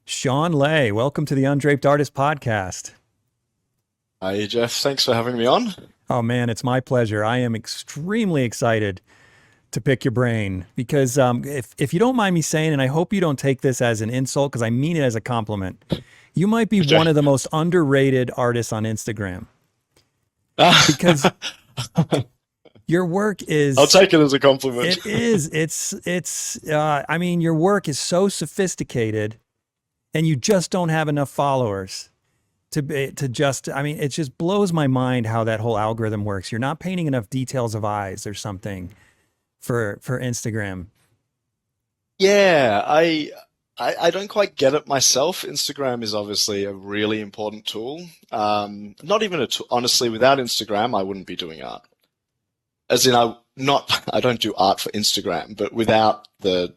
Sean Layh, welcome to the Undraped Artist Podcast. Hi, Jeff. Thanks for having me on. Oh man, it's my pleasure. I am extremely excited to pick your brain because if you don't mind me saying, and I hope you don't take this as an insult because I mean it as a compliment, you might be Okay. one of the most underrated artists on Instagram because your work I'll is, take it as a compliment. it is, I mean, your work is so sophisticated and you just don't have enough followers to just, I mean, it just blows my mind how that whole algorithm works. You're not painting enough details of eyes or something for Instagram. Yeah, I don't quite get it myself. Instagram is obviously a really important tool. Not even a tool, honestly, without Instagram, I wouldn't be doing art. As in, I don't do art for Instagram, but without the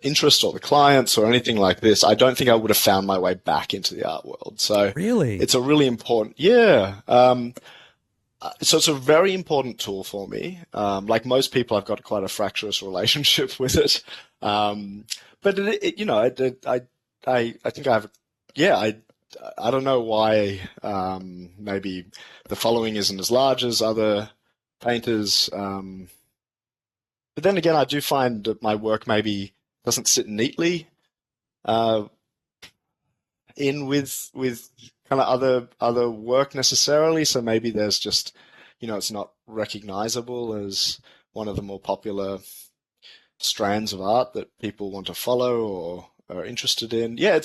interest or the clients or anything like this, I don't think I would have found my way back into the art world. So Really? it's a really important, yeah. So it's a very important tool for me. Like most people, I've got quite a fractious relationship with it. But I think I have, yeah, I don't know why, maybe the following isn't as large as other painters. But then again, I do find that my work maybe doesn't sit neatly, uh, in with kind of other work necessarily. So maybe there's just, it's not recognizable as one of the more popular strands of art that people want to follow or are interested in. Yeah,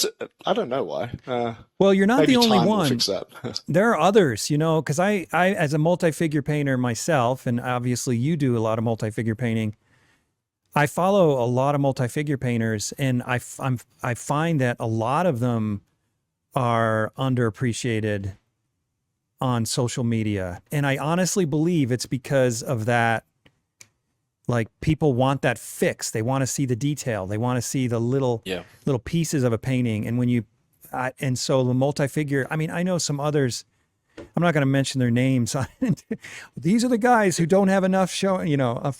I don't know why. Well, you're not the Maybe only time will one. fix that. There are others, because I, as a multi-figure painter myself, and obviously you do a lot of multi-figure painting, I follow a lot of multi-figure painters, and I find that a lot of them are underappreciated on social media. And I honestly believe it's because of that. Like people want that fix. They want to see the detail. They want to see the Yeah. little pieces of a painting. And and so the multi-figure, I mean, I know some others, I'm not going to mention their names. These are the guys who don't have enough following on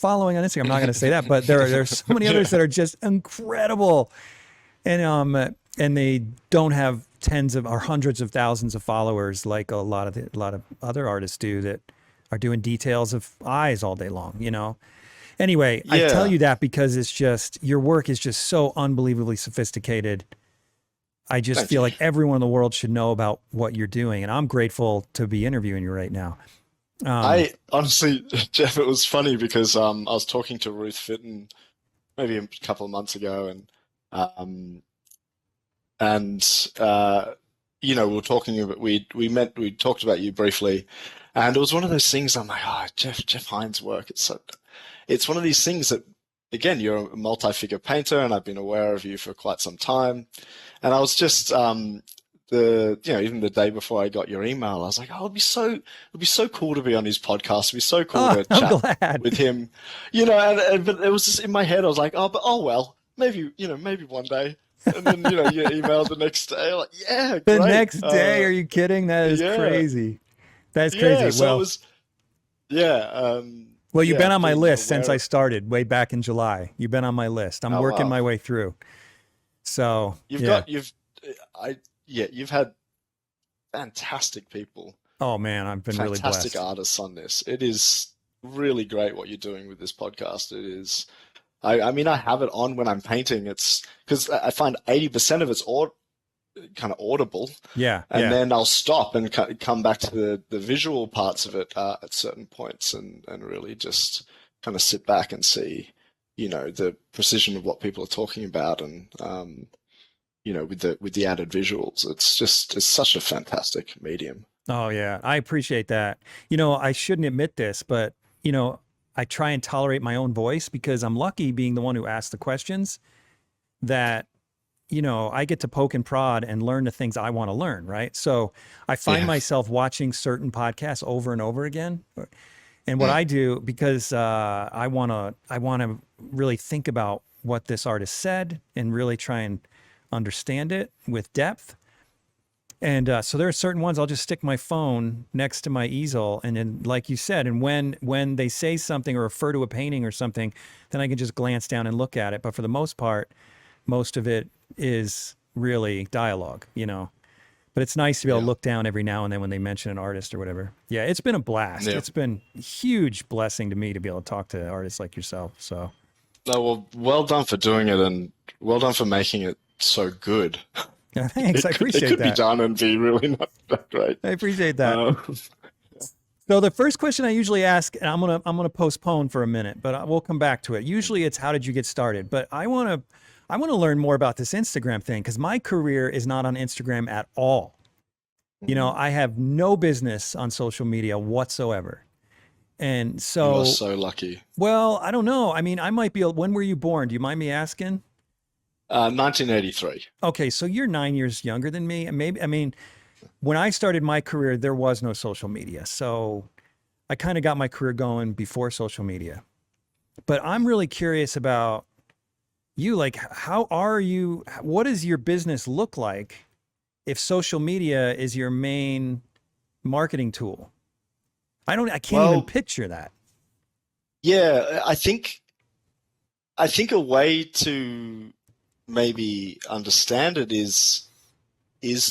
Instagram. I'm not going to say that, but there's so many others Yeah. that are just incredible. And they don't have tens of or hundreds of thousands of followers like a lot of other artists do that are doing details of eyes all day long. Anyway, I tell Yeah. you that because it's just your work is just so unbelievably sophisticated. I just Thank feel you. like everyone in the world should know about what you're doing, and I'm grateful to be interviewing you right now. Um, I honestly, Jeff, it was funny because I was talking to Ruth Fitton maybe a couple of months ago, um, and we were talking about we talked about you briefly, and it was one of those things. I'm like, oh, Jeff Hines' work. It's one of these things that, again, you're a multi-figure painter, and I've been aware of you for quite some time. And I was just even the day before I got your email, I was like, oh, it'd be so cool to be on his podcast. It'd be so cool oh, to I'm chat glad. with him, and but it was just in my head. I was like, oh well, maybe one day. And then you emailed the next day, like, yeah, The great. next day, are you kidding? That is Yeah, crazy. That's yeah. crazy. So it Well, was, yeah, you've been on my being list since aware. I started way back in July. You've been on my list. I'm Oh working wow, my way through. So you've yeah. got you've I yeah, you've had fantastic people, Oh man, I've been really fantastic blessed. artists on this. It is really great what you're doing with this podcast. It is. I mean, I have it on when I'm painting. It's because I find 80% of it's kind of audible, Yeah, and yeah. then I'll stop and come back to the visual parts of it at certain points, and really just kind of sit back and see, the precision of what people are talking about, and with the added visuals. It's such a fantastic medium. Oh yeah, I appreciate that. I shouldn't admit this, but I try and tolerate my own voice because I'm lucky being the one who asked the questions that I get to poke and prod and learn the things I want to learn, right? So I find Yeah. myself watching certain podcasts over and over again. And what Mm. I do because I want to really think about what this artist said and really try and understand it with depth. And so there are certain ones I'll just stick my phone next to my easel, and then, like you said, and when they say something or refer to a painting or something, then I can just glance down and look at it. But for the most part, most of it is really dialogue, you know. But it's nice to be able to Yeah. look down every now and then when they mention an artist or whatever. Yeah, it's been a blast. Yeah. It's been a huge blessing to me to be able to talk to artists like yourself. So No, well done for doing it, and well done for making it so good. yeah, thanks. I It appreciate could be that. done and be really not that great. I appreciate that. Um, So the first question I usually ask, and I'm gonna postpone for a minute, but we'll come back to it. Usually it's how did you get started? But I wanna learn more about this Instagram thing because my career is not on Instagram at all. You know, I have no business on social media whatsoever. And you are so, so lucky. well, I don't know. I mean, I might be. When were you born? Do you mind me asking? 1983. Okay, so you're 9 years younger than me, and maybe I mean, when I started my career, there was no social media, so I kind of got my career going before social media. But I'm really curious about you. Like, how are you? What does your business look like if social media is your main marketing tool? I can't even Well, picture that. yeah, I think a way to maybe understand it is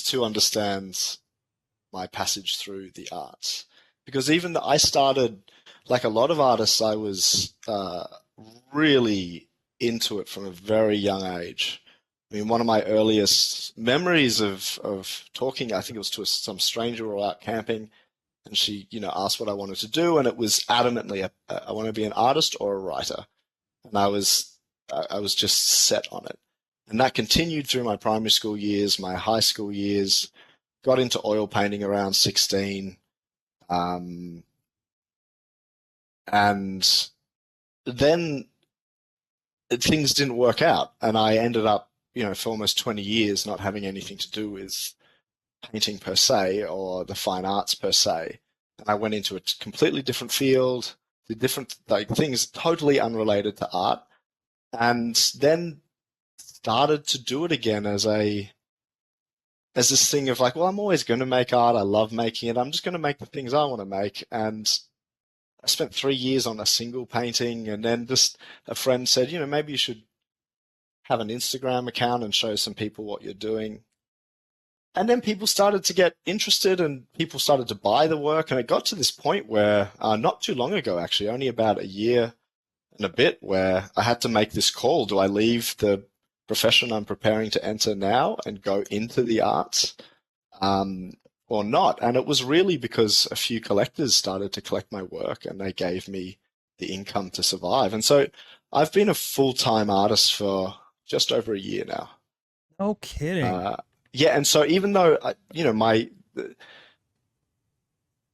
to understand my passage through the arts. Because even though I started, like a lot of artists, I was really into it from a very young age. I mean, one of my earliest memories of talking, I think it was to some stranger we were out camping, and she, asked what I wanted to do, and it was adamantly, I want to be an artist or a writer, and I was just set on it, and that continued through my primary school years, my high school years. Got into oil painting around 16, um, and then things didn't work out, and I ended up, for almost 20 years not having anything to do with painting per se or the fine arts per se. And I went into a completely different field, did different like things totally unrelated to art, and then started to do it again as this thing of like, well, I'm always going to make art. I love making it. I'm just going to make the things I want to make. And I spent 3 years on a single painting, and then just a friend said, maybe you should have an Instagram account and show some people what you're doing. And then people started to get interested, and people started to buy the work. And it got to this point where, not too long ago, actually, only about a year and a bit, where I had to make this call. Do I leave the profession I'm preparing to enter now and go into the arts, or not? And it was really because a few collectors started to collect my work, and they gave me the income to survive. And so I've been a full-time artist for just over a year now. No kidding. Uh, yeah, and so even though the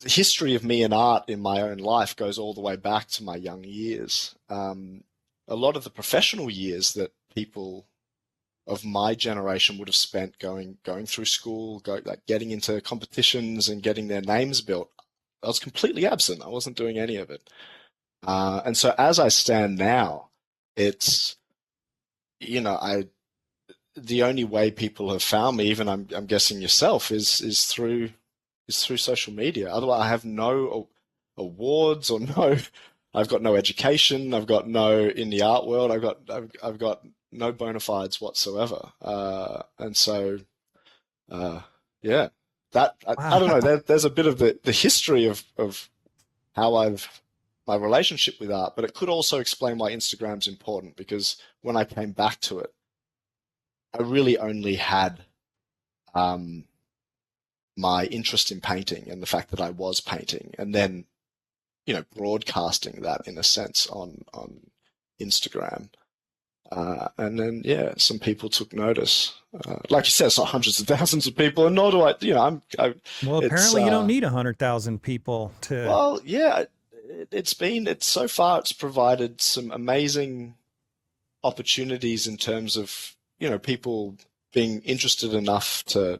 history of me and art in my own life goes all the way back to my young years, a lot of the professional years that people of my generation would have spent going through school, like getting into competitions and getting their names built, I was completely absent. I wasn't doing any of it. And so as I stand now, it's I the only way people have found me, even I'm guessing yourself, is through social media. Otherwise, I have no awards or no. I've got no education. I've got no in the art world. I've got no bona fides whatsoever. And so, yeah, that I don't know. Wow. There's a bit of the history of how my relationship with art, but it could also explain why Instagram's important, because when I came back to it, I really only had um, my interest in painting and the fact that I was painting, and then broadcasting that in a sense on Instagram. And then, yeah, some people took notice. Like you said, it's not hundreds of thousands of people, and nor do I. Well, It's apparently you don't need 100,000 people to. well, yeah. It's so far it's provided some amazing opportunities in terms of people being interested enough to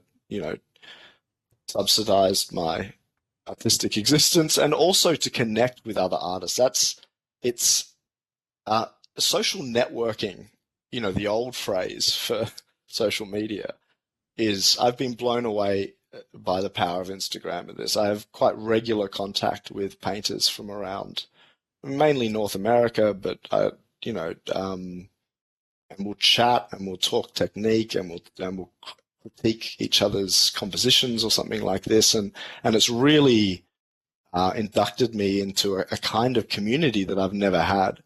subsidize my artistic existence, and also to connect with other artists. It's social networking the old phrase for social media is I've been blown away by the power of Instagram and this. I have quite regular contact with painters from around mainly North America, but and we'll chat and we'll talk technique and we'll critique each other's compositions or something like this, and it's really inducted me into a kind of community that I've never had.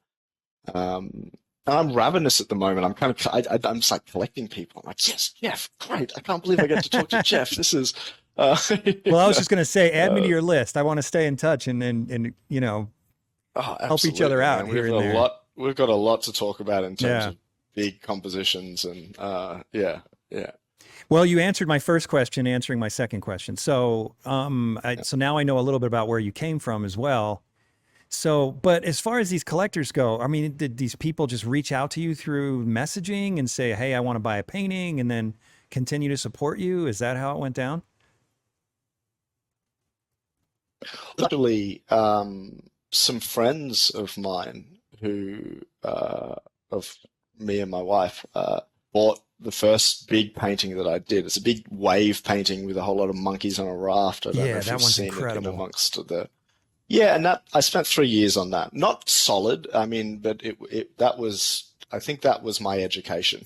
And I'm ravenous at the moment. I'm just like collecting people. I'm like, yes, Jeff, great. I can't believe I get to talk to Jeff. This is, Well, I was just going to say, add me to your list. I want to stay in touch and oh, help each other absolutely, out man. here and there. We've got a lot to talk about in terms Yeah. of big compositions and yeah, yeah. Well, you answered my first question, answering my second question. So, so now I know a little bit about where you came from as well. So, but as far as these collectors go, I mean, did these people just reach out to you through messaging and say, "Hey, I want to buy a painting," and then continue to support you? Is that how it went down? Literally, some friends of mine who of me and my wife bought the first big painting that I did. It's a big wave painting with a whole lot of monkeys on a raft. I don't know Yeah, if that you've one's seen it in incredible. amongst the. Yeah, and that I spent 3 years on that. Not solid, I mean, but it that was I think that was my education.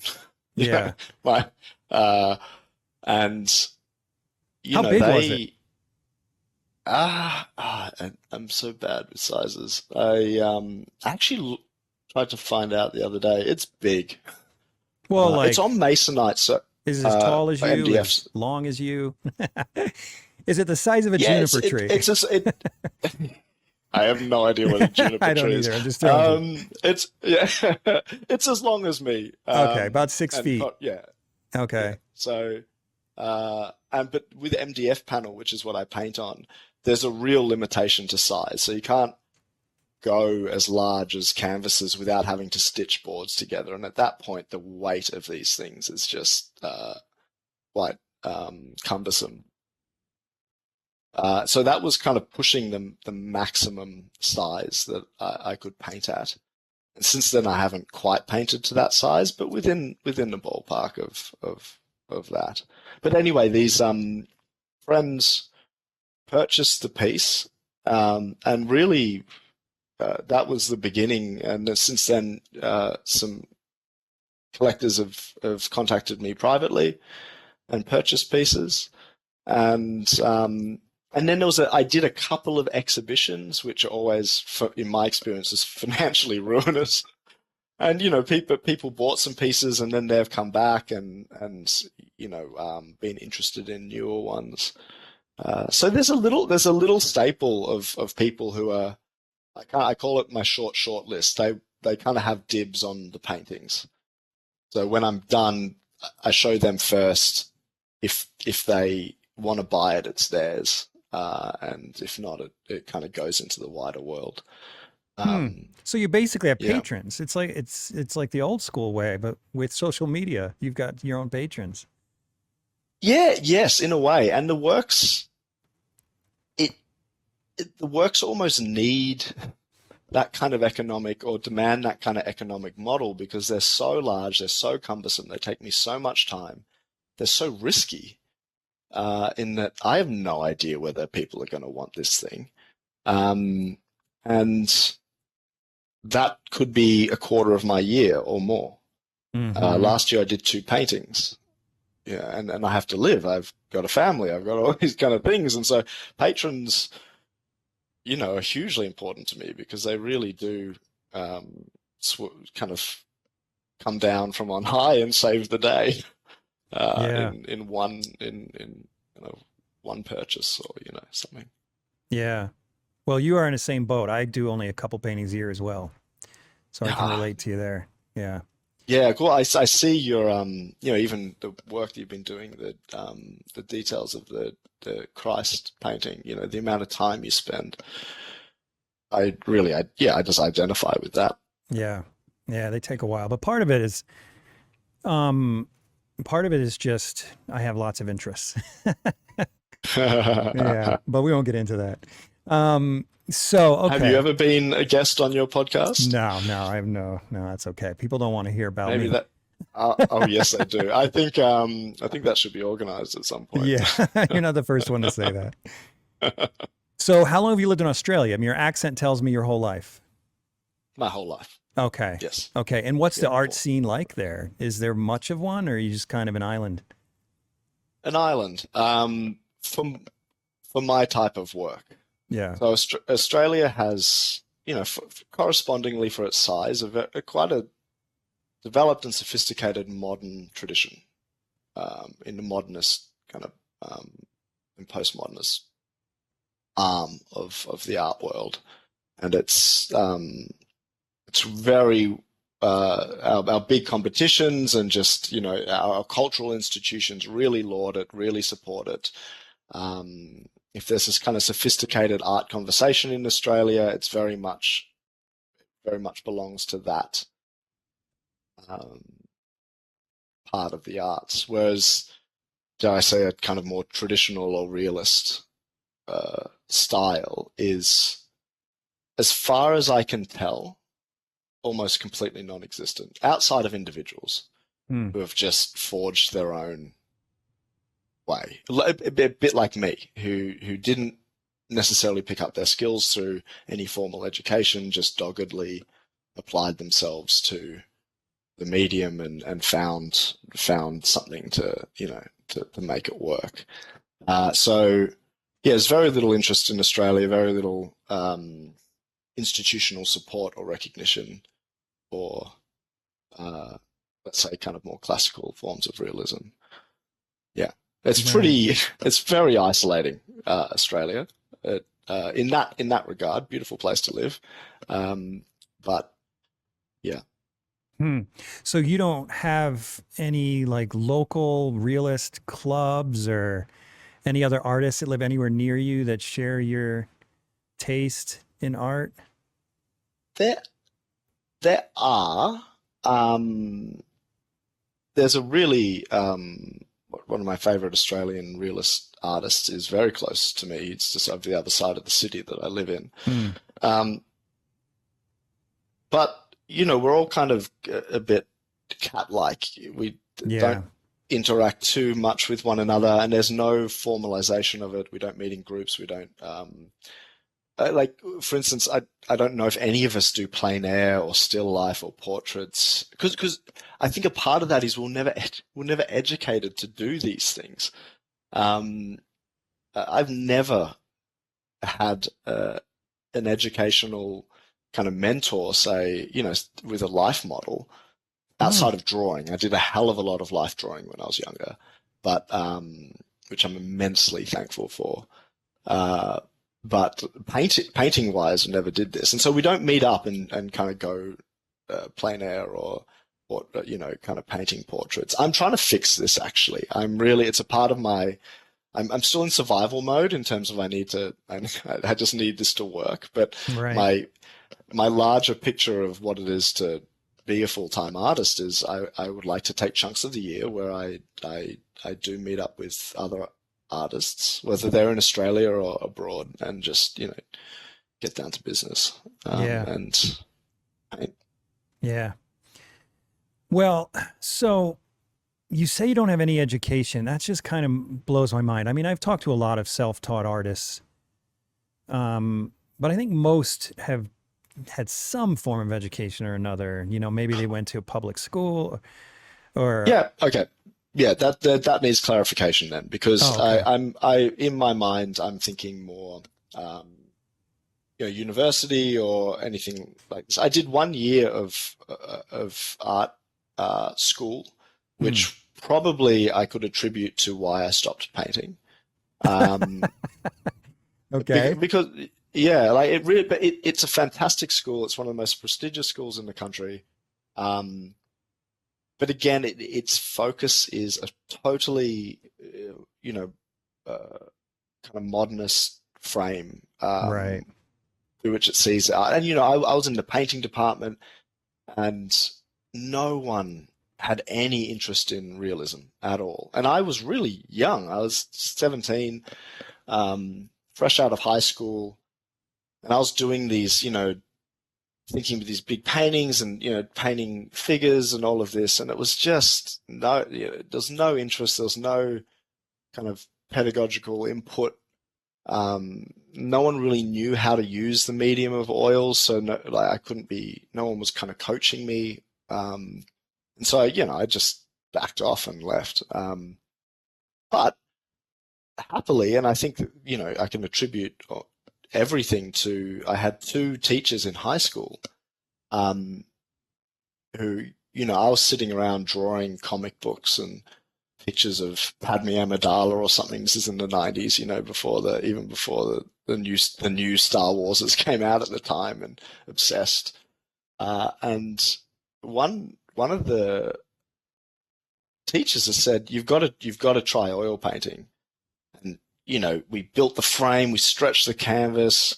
Yeah, Yeah. my uh, and How big was it? they and I'm so bad with sizes. I actually tried to find out the other day. It's big. Well, It's on like, Masonite, so is it as tall as you, as MDFs. long as you? Is it the size of a Yeah, juniper tree? it's just it. I have no idea what a juniper I don't tree is. either. I'm just throwing to. It's yeah, it's as long as me. Okay, about 6 feet. Yeah, yeah. Okay. So and but with MDF panel, which is what I paint on, there's a real limitation to size. So you can't go as large as canvases without having to stitch boards together. And at that point, the weight of these things is just quite cumbersome. So that was kind of pushing the maximum size that I could paint at. And since then, I haven't quite painted to that size, but within the ballpark of that. But anyway, these friends purchased the piece, and really that was the beginning. And since then, some collectors have contacted me privately and purchased pieces. And then I did a couple of exhibitions, which are always, in my experience, is financially ruinous. And people bought some pieces, and then they've come back and been interested in newer ones. So there's a little staple of people who are I call it my short list. They kind of have dibs on the paintings. So when I'm done, I show them first. If they want to buy it, it's theirs. And if not, it kind of goes into the wider world. Hmm. Um, So you basically have yeah. patrons. It's like the old school way, but with social media, you've got your own patrons. Yeah, yes, in a way. And it, the works almost need that kind of economic or demand that kind of economic model because they're so large, they're so cumbersome, they take me so much time, they're so risky, in that I have no idea whether people are going to want this thing. Um, and that could be a quarter of my year or more. Hmm. Last year I did 2 paintings. Yeah, and I have to live. I've got a family. I've got all these kind of things. And so patrons, are hugely important to me because they really do kind of come down from on high and save the day Yeah. in one purchase or something. Yeah. Well, you are in the same boat. I do only a couple paintings a year as well, so I can Ah, relate to you there. Yeah. yeah, cool. I see your even the work that you've been doing, the details of the Christ painting, the amount of time you spend. I just identify with that. Yeah. Yeah. They take a while, but um, part of it is just I have lots of interests. Yeah, but we won't get into that. So, Have you okay. ever been a guest on your podcast? No, no, I have no, that's okay. People don't want to hear about Maybe me. that. Oh, yes, they do. I think that should be organized at some point. Yeah, you're not the first one to say that. So, how long have you lived in Australia? I mean, your accent tells me your whole life. My whole life. Okay. Yes. Okay. And what's the Yeah. art scene like there? Is there much of one, or are you just kind of an island? An island. For my type of work. Yeah. So Australia has, correspondingly for its size, quite a developed and sophisticated modern tradition in the modernist kind of and postmodernist arm of the art world, and it's very our big competitions and just our cultural institutions really laud it, really support it. If there's this kind of sophisticated art conversation in Australia, it's very much belongs to that um, part of the arts. Whereas, dare I say, a kind of more traditional or realist style is, as far as I can tell, almost completely non-existent outside of individuals Hmm. who have just forged their own way. A bit like me, who didn't necessarily pick up their skills through any formal education, just doggedly applied themselves to the medium and found something to to make it work. So yeah, there's very little interest in Australia, very little institutional support or recognition for let's say kind of more classical forms of realism. Yeah, Right. it's very isolating, Australia. In that regard, beautiful place to live, but yeah. Hmm. So you don't have any like local realist clubs or any other artists that live anywhere near you that share your taste in art? There there are um, there's a really one of my favorite Australian realist artists is very close to me. It's just over the other side of the city that I live in. Hmm. Um, but we're all kind of a bit cat-like. We don't Yeah. interact too much with one another, and there's no formalization of it. We don't meet in groups. We don't like, for instance, I don't know if any of us do plein air or still life or portraits because I think a part of that is we're never educated to do these things. Um, I've never had an educational kind of mentor say, with a life model Hmm. outside of drawing. I did a hell of a lot of life drawing when I was younger, but which I'm immensely thankful for. Uh, but painting wise, never did this, and so we don't meet up and kind of go plein air or kind of painting portraits. I'm trying to fix this actually. It's a part of my. I'm still in survival mode in terms of I just need this to work. But Right. my my larger picture of what it is to be a full-time artist is I would like to take chunks of the year where I do meet up with other artists, whether they're in Australia or abroad, and just, get down to business. Yeah. And Yeah. Well, so you say you don't have any education. That just kind of blows my mind. I mean, I've talked to a lot of self-taught artists, but I think most have had some form of education or another. Maybe they went to a public school or yeah, okay. Yeah, that needs clarification then, because oh, okay. I in my mind I'm thinking more um, university or anything like this. I did 1 year of art school, Hmm. which probably I could attribute to why I stopped painting. Um, Okay. because yeah, like it really, but it's a fantastic school. It's one of the most prestigious schools in the country. Um, but again, its focus is a totally, kind of modernist frame. Right. Through which it sees art. And I was in the painting department, and no one had any interest in realism at all. And I was really young. I was 17, fresh out of high school. And I was doing these, thinking of these big paintings and, painting figures and all of this. And it was just there's no interest. There was no kind of pedagogical input. No one really knew how to use the medium of oils. So no, like no one was kind of coaching me. And so, I just backed off and left. But happily, and I think that, I can attribute everything to, I had two teachers in high school, who, I was sitting around drawing comic books and pictures of Padme Amidala or something. This is in the 90s, even before the new Star Warses came out at the time, and obsessed. And one of the teachers has said, you've got to try oil painting. And, we built the frame, we stretched the canvas,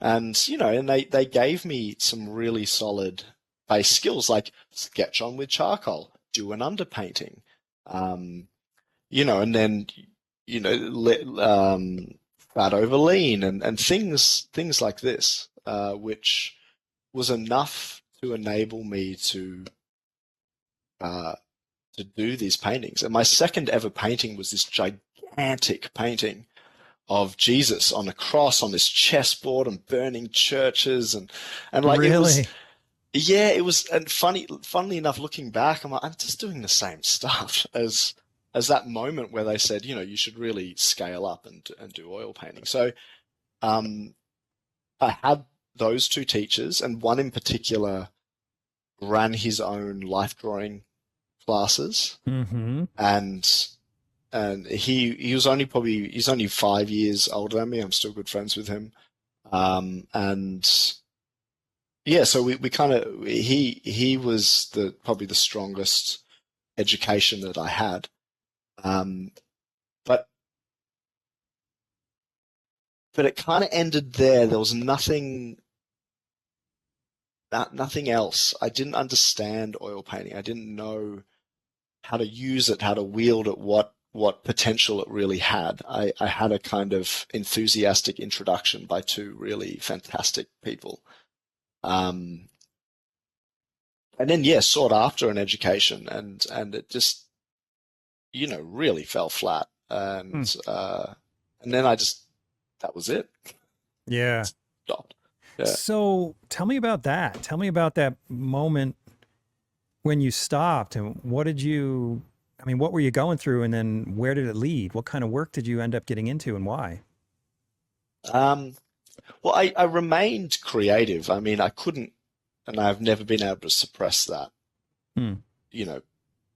and, and they gave me some really solid base skills, like sketch on with charcoal, do an underpainting, and then, fat over lean, and things like this, which was enough to enable me to do these paintings. And my second ever painting was this gigantic painting of Jesus on a cross on this chessboard and burning churches, and like Really? it was, and funnily enough, looking back, I'm just doing the same stuff as that moment where they said, you should really scale up and do oil painting. So I had those two teachers, and one in particular ran his own life drawing classes, Mm-hmm. and he's only 5 years older than me. I'm still good friends with him. And yeah, so we kind of, he was probably the strongest education that I had. But it kind of ended there. There was nothing else. I didn't understand oil painting. I didn't know how to use it, how to wield it, what potential it really had. I had a kind of enthusiastic introduction by two really fantastic people. And then, yeah, sought after an education, and it just, really fell flat. Hmm. And then that was it. Yeah. Stopped. Yeah. So tell me about that. Tell me about that moment when you stopped, and what were you going through, and then where did it lead? What kind of work did you end up getting into, and why? Um, well, I remained creative. I mean, I couldn't, and I've never been able to suppress that, Hmm. you know,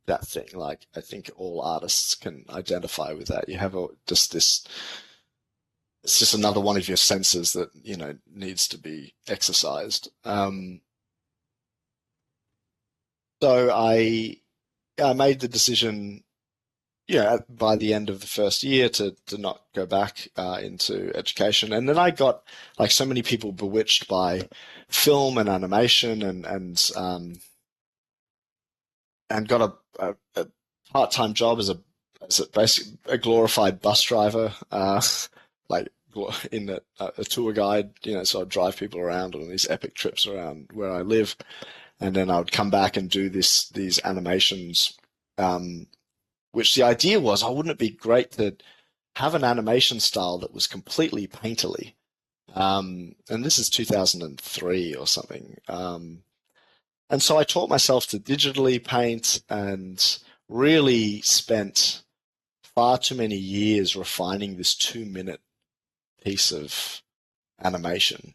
that thing. Like, I think all artists can identify with that. You have just this, it's just another one of your senses that, needs to be exercised. So I made the decision, by the end of the first year to not go back into education. And then I got, like so many people, bewitched by film and animation, and got a part-time job as basically a glorified bus driver, like in a tour guide, so I'd drive people around on these epic trips around where I live. And then I would come back and do these animations, which the idea was, oh, wouldn't it be great to have an animation style that was completely painterly? And this is 2003 or something. And so I taught myself to digitally paint, and really spent far too many years refining this 2-minute piece of animation.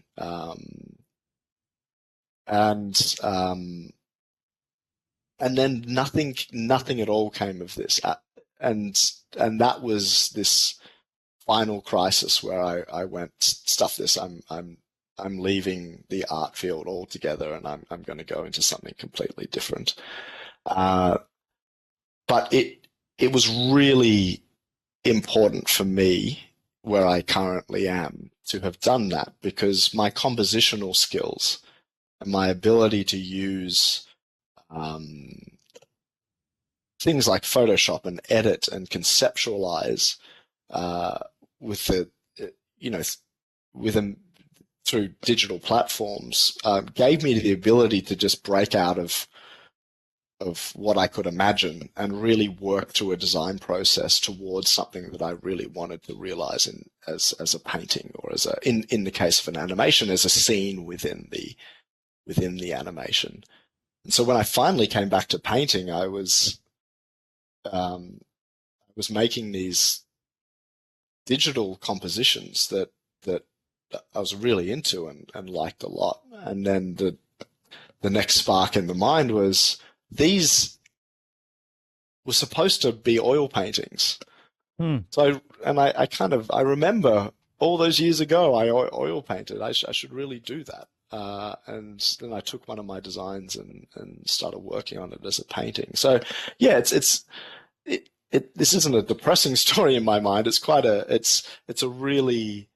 And then nothing at all came of this. And that was this final crisis where I went, stuff this. I'm leaving the art field altogether, and I'm going to go into something completely different. But it was really important for me, where I currently am, to have done that, because my compositional skills and my ability to use things like Photoshop and edit and conceptualize with the, with through digital platforms gave me the ability to just break out of what I could imagine and really work through a design process towards something that I really wanted to realize in as a painting, or as a in the case of an animation, as a scene within the animation. And so when I finally came back to painting, I was making these digital compositions that I was really into and liked a lot. And then the next spark in the mind was, these were supposed to be oil paintings. Hmm. So I remember all those years ago I oil painted. I should really do that. And then I took one of my designs and started working on it as a painting. So yeah, this isn't a depressing story in my mind. It's a really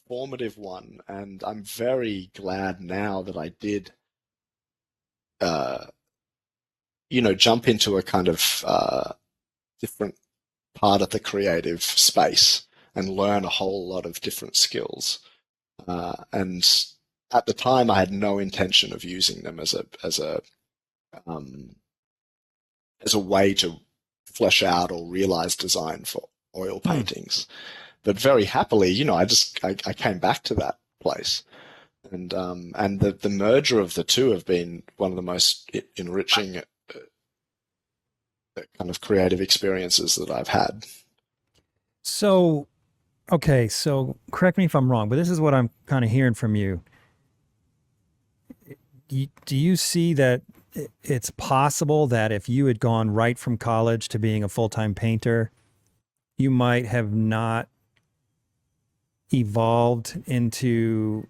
formative one, and I'm very glad now that I did, uh, jump into a kind of different part of the creative space and learn a whole lot of different skills. And at the time, I had no intention of using them um, as a way to flesh out or realize design for oil Hmm. paintings. But very happily, I came back to that place, and the merger of the two have been one of the most enriching kind of creative experiences that I've had. So, okay, so correct me if I'm wrong, but this is what I'm kind of hearing from you. Do you see that it's possible that if you had gone right from college to being a full-time painter, you might have not evolved into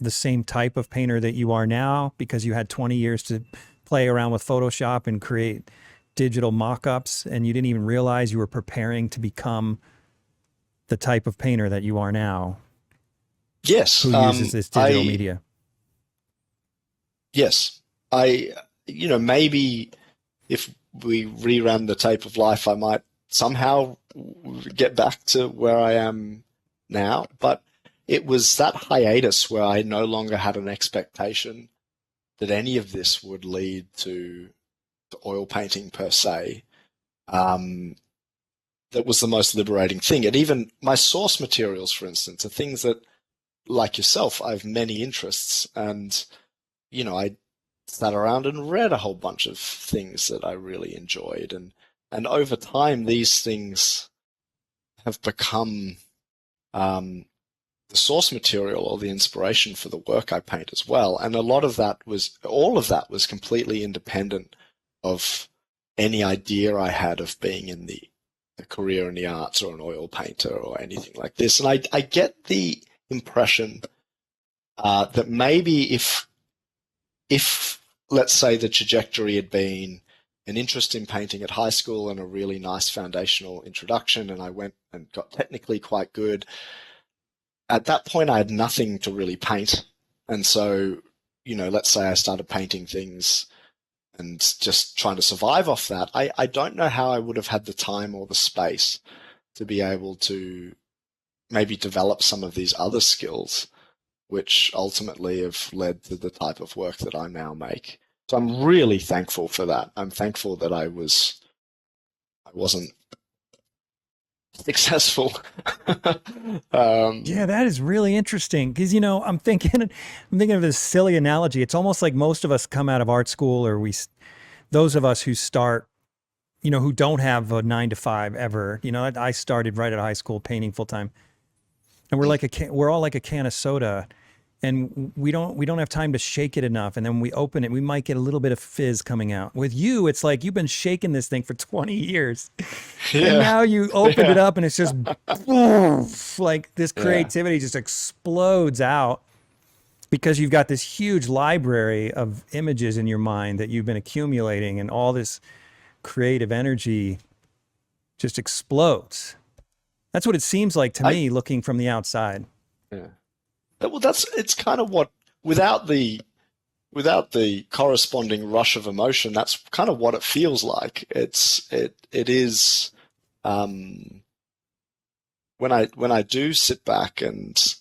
the same type of painter that you are now, because you had 20 years to play around with Photoshop and create digital mock-ups, and you didn't even realize you were preparing to become the type of painter that you are now, Yes, who uses this digital media? yes, I, maybe if we reran the tape of life, I might somehow get back to where I am now. But it was that hiatus where I no longer had an expectation that any of this would lead to oil painting per se. Um, that was the most liberating thing. And even my source materials, for instance, are things that, like yourself, I have many interests, and I sat around and read a whole bunch of things that I really enjoyed, and over time, these things have become the source material or the inspiration for the work I paint as well. And all of that was completely independent of any idea I had of being in a career in the arts or an oil painter or anything like this. And I get the impression that maybe if let's say the trajectory had been an interest in painting at high school and a really nice foundational introduction, and I went and got technically quite good, at that point I had nothing to really paint. And so, let's say I started painting things and just trying to survive off that. I don't know how I would have had the time or the space to be able to maybe develop some of these other skills, which ultimately have led to the type of work that I now make. So I'm really thankful for that. I'm thankful that I wasn't successful. Yeah, that is really interesting, because I'm thinking of this silly analogy. It's almost like most of us come out of art school, or those of us who start, who don't have a 9 to 5 ever. I started right out of high school painting full time, and we're all like a can of soda, and we don't have time to shake it enough, and then when we open it, we might get a little bit of fizz coming out. With you, it's like you've been shaking this thing for 20 years, and Yeah, now you opened it yeah, up and it's just poof, like this yeah. creativity just explodes out, because you've got this huge library of images in your mind that you've been accumulating, and all this creative energy just explodes. That's what it seems like to I me looking from the outside. yeah. Well, it's kind of what, without the corresponding rush of emotion, that's kind of what it feels like. It is, um, when I do sit back and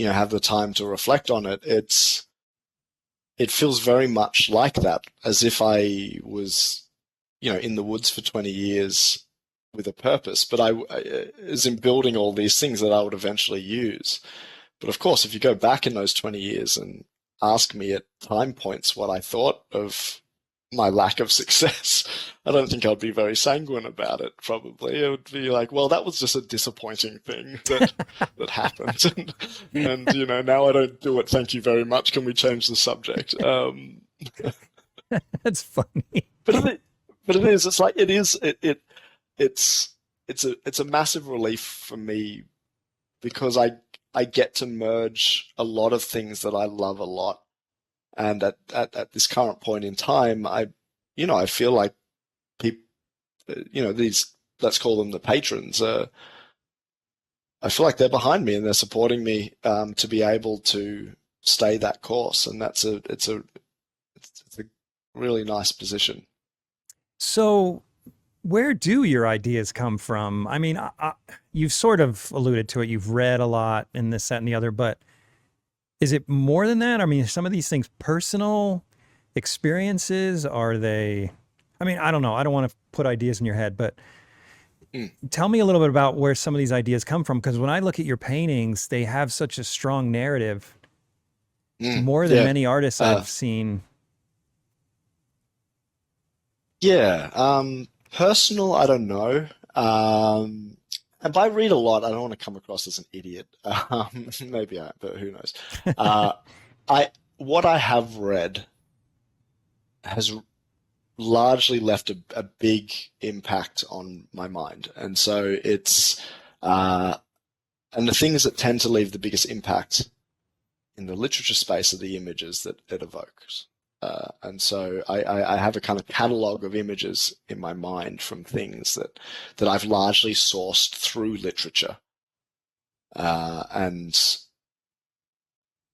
have the time to reflect on it, it feels very much like that, as if I was, in the woods for 20 years with a purpose, but as in building all these things that I would eventually use. But of course, if you go back in those 20 years and ask me at time points what I thought of my lack of success, I don't think I'd be very sanguine about it, probably. It would be like, well, that was just a disappointing thing that happened. And now I don't do it. Thank you very much. Can we change the subject? That's funny. But it is, it's like, it's, it's a massive relief for me because I get to merge a lot of things that I love a lot. And at this current point in time, I feel like people, these, let's call them the patrons, I feel like they're behind me and they're supporting me to be able to stay that course. And it's a really nice position. So, where do your ideas come from? I mean, you've sort of alluded to it. You've read a lot in this, that, and the other, but is it more than that? I mean, are some of these things personal experiences? Are they, I mean, I don't know. I don't want to put ideas in your head, but tell me a little bit about where some of these ideas come from. Because when I look at your paintings, they have such a strong narrative, more than Yeah. many artists I've seen. Yeah. Personal, I don't know. And by read a lot, I don't want to come across as an idiot. Maybe but who knows? Uh, what I have read has largely left a big impact on my mind, and so and the things that tend to leave the biggest impact in the literature space are the images that it evokes. And so I have a kind of catalog of images in my mind from things that I've largely sourced through literature. And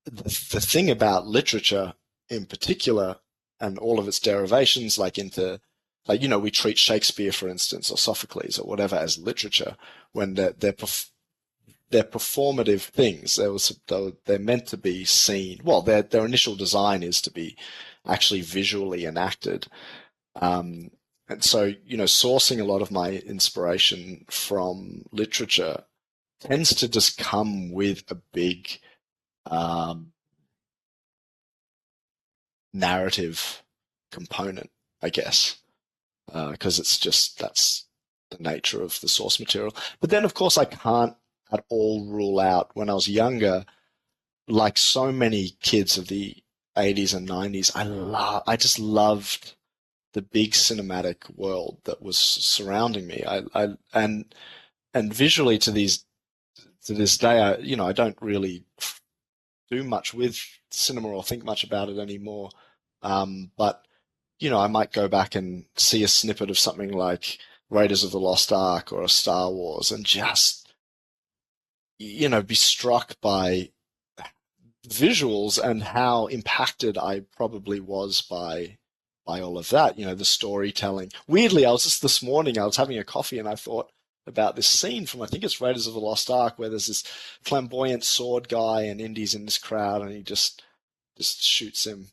the thing about literature in particular and all of its derivations, we treat Shakespeare, for instance, or Sophocles or whatever as literature when they're performative things. They're meant to be seen. Well, their initial design is to be actually visually enacted. And so, sourcing a lot of my inspiration from literature tends to just come with a big narrative component, I guess, because that's the nature of the source material. But then, of course, I can't at all rule out when I was younger, like so many kids of the 80s and 90s, I just loved the big cinematic world that was surrounding me. And visually to this day, I don't really do much with cinema or think much about it anymore. But I might go back and see a snippet of something like Raiders of the Lost Ark or a Star Wars and just be struck by visuals and how impacted I probably was by all of that, the storytelling. Weirdly, I was just this morning, I was having a coffee and I thought about this scene from, I think it's Raiders of the Lost Ark, where there's this flamboyant sword guy and Indy's in this crowd and he just shoots him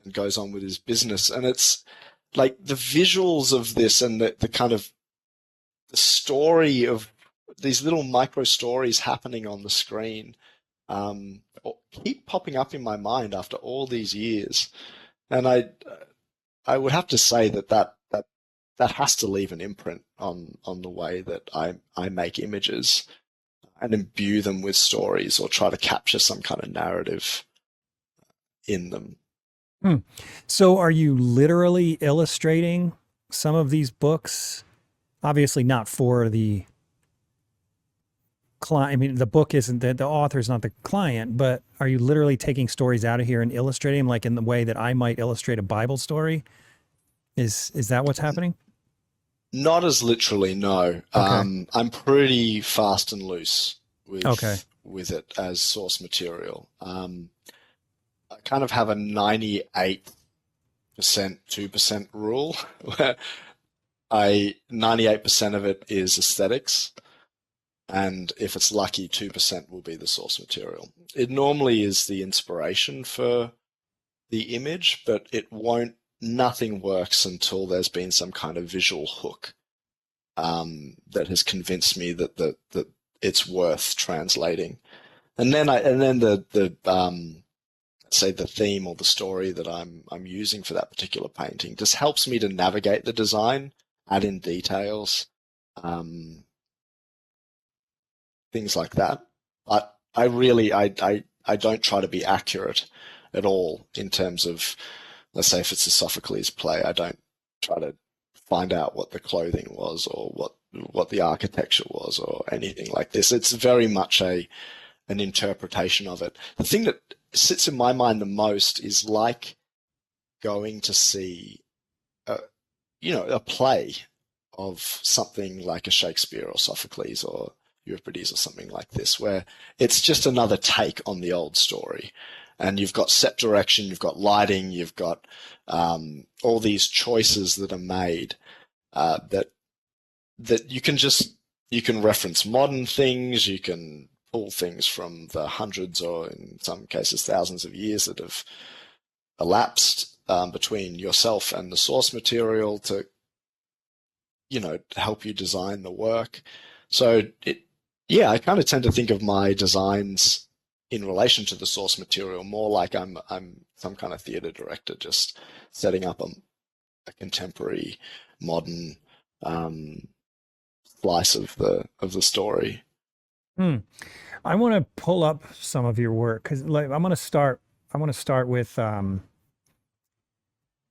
and goes on with his business. And it's like the visuals of this and the kind of the story of these little micro stories happening on the screen keep popping up in my mind after all these years. And I would have to say that has to leave an imprint on the way that I make images and imbue them with stories or try to capture some kind of narrative in them. So are you literally illustrating some of these books? Obviously not for the client. I mean, the book isn't the author's not the client, but are you literally taking stories out of here and illustrating them like in the way that I might illustrate a Bible story? Is that what's happening? Not as literally, no. Okay. I'm pretty fast and loose Okay. with it as source material. I kind of have a 98% 2% rule where 98% of it is aesthetics and if it's lucky, 2% will be the source material. It normally is the inspiration for the image, but it won't, nothing works until there's been some kind of visual hook that has convinced me that it's worth translating. And then say the theme or the story that I'm using for that particular painting just helps me to navigate the design, add in details, things like that. But I don't try to be accurate at all in terms of, let's say if it's a Sophocles play, I don't try to find out what the clothing was or what the architecture was or anything like this. It's very much an interpretation of it. The thing that sits in my mind the most is like going to see a play of something like a Shakespeare or Sophocles or Euripides or something like this, where it's just another take on the old story. And you've got set direction, you've got lighting, you've got all these choices that are made that you can reference modern things, you can pull things from the hundreds or in some cases thousands of years that have elapsed between yourself and the source material to help you design the work. So I kind of tend to think of my designs in relation to the source material more like I'm some kind of theater director just setting up a contemporary modern slice of the story. I want to pull up some of your work because I want to start with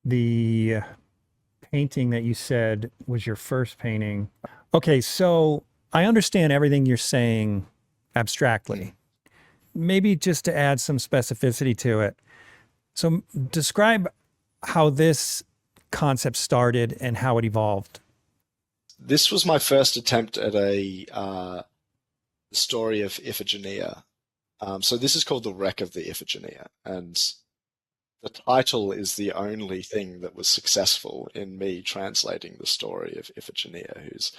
the painting that you said was your first painting. Okay, so I understand everything you're saying abstractly. Maybe just to add some specificity to it. So describe how this concept started and how it evolved. This was my first attempt at a story of Iphigenia. So this is called The Wreck of the Iphigenia, and the title is the only thing that was successful in me translating the story of Iphigenia, who's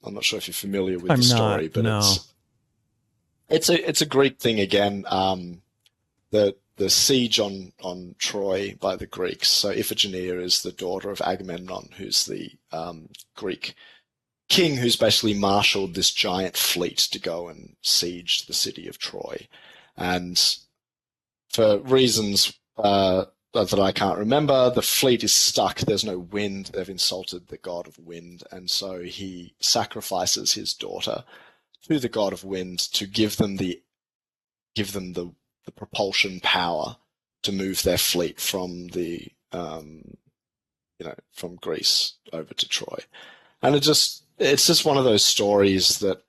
I'm not sure if you're familiar with the story, but no. It's a Greek thing again. The siege on Troy by the Greeks. So Iphigenia is the daughter of Agamemnon, who's the Greek king who's basically marshaled this giant fleet to go and siege the city of Troy. And for reasons that I can't remember, the fleet is stuck. There's no wind. They've insulted the god of wind. And so he sacrifices his daughter to the god of wind to give them the propulsion power to move their fleet from from Greece over to Troy. And it's just one of those stories that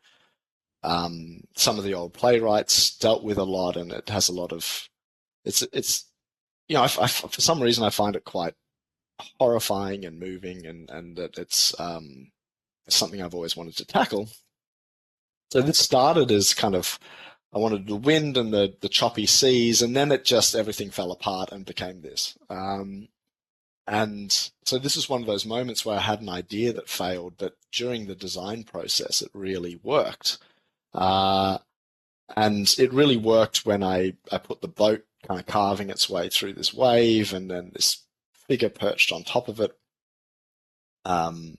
some of the old playwrights dealt with a lot, and it has a lot of for some reason I find it quite horrifying and moving, and that it's something I've always wanted to tackle. So this started as kind of, I wanted the wind and the choppy seas, and then everything fell apart and became this. And so this is one of those moments where I had an idea that failed, but during the design process, it really worked. And it really worked when I put the boat kind of carving its way through this wave, and then this figure perched on top of it. And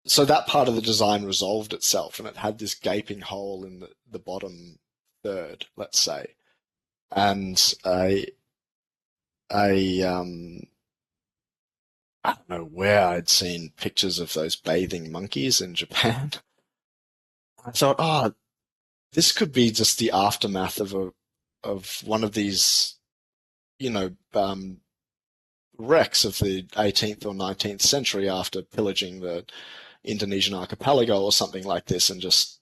so that part of the design resolved itself, and it had this gaping hole in the bottom third, let's say. And I don't know where I'd seen pictures of those bathing monkeys in Japan. I thought, this could be just the aftermath of one of these, wrecks of the 18th or 19th century after pillaging the Indonesian archipelago or something like this, and just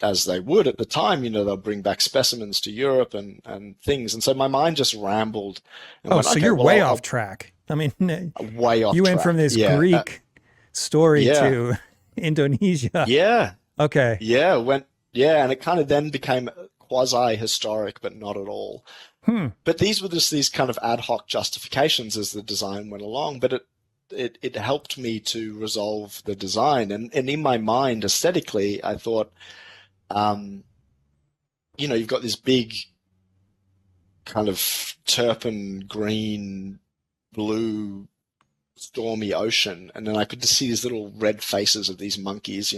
as they would at the time, they'll bring back specimens to Europe and things. And so my mind just rambled. And went, so you're way off track. I mean, way off. You went from this Greek story to Indonesia. Yeah. Okay. Yeah. And it kind of then became quasi-historic, but not at all. But these were just these kind of ad hoc justifications as the design went along. But it helped me to resolve the design. And in my mind, aesthetically, I thought, um, you've got this big kind of turpin green, blue, stormy ocean, and then I could just see these little red faces of these monkeys,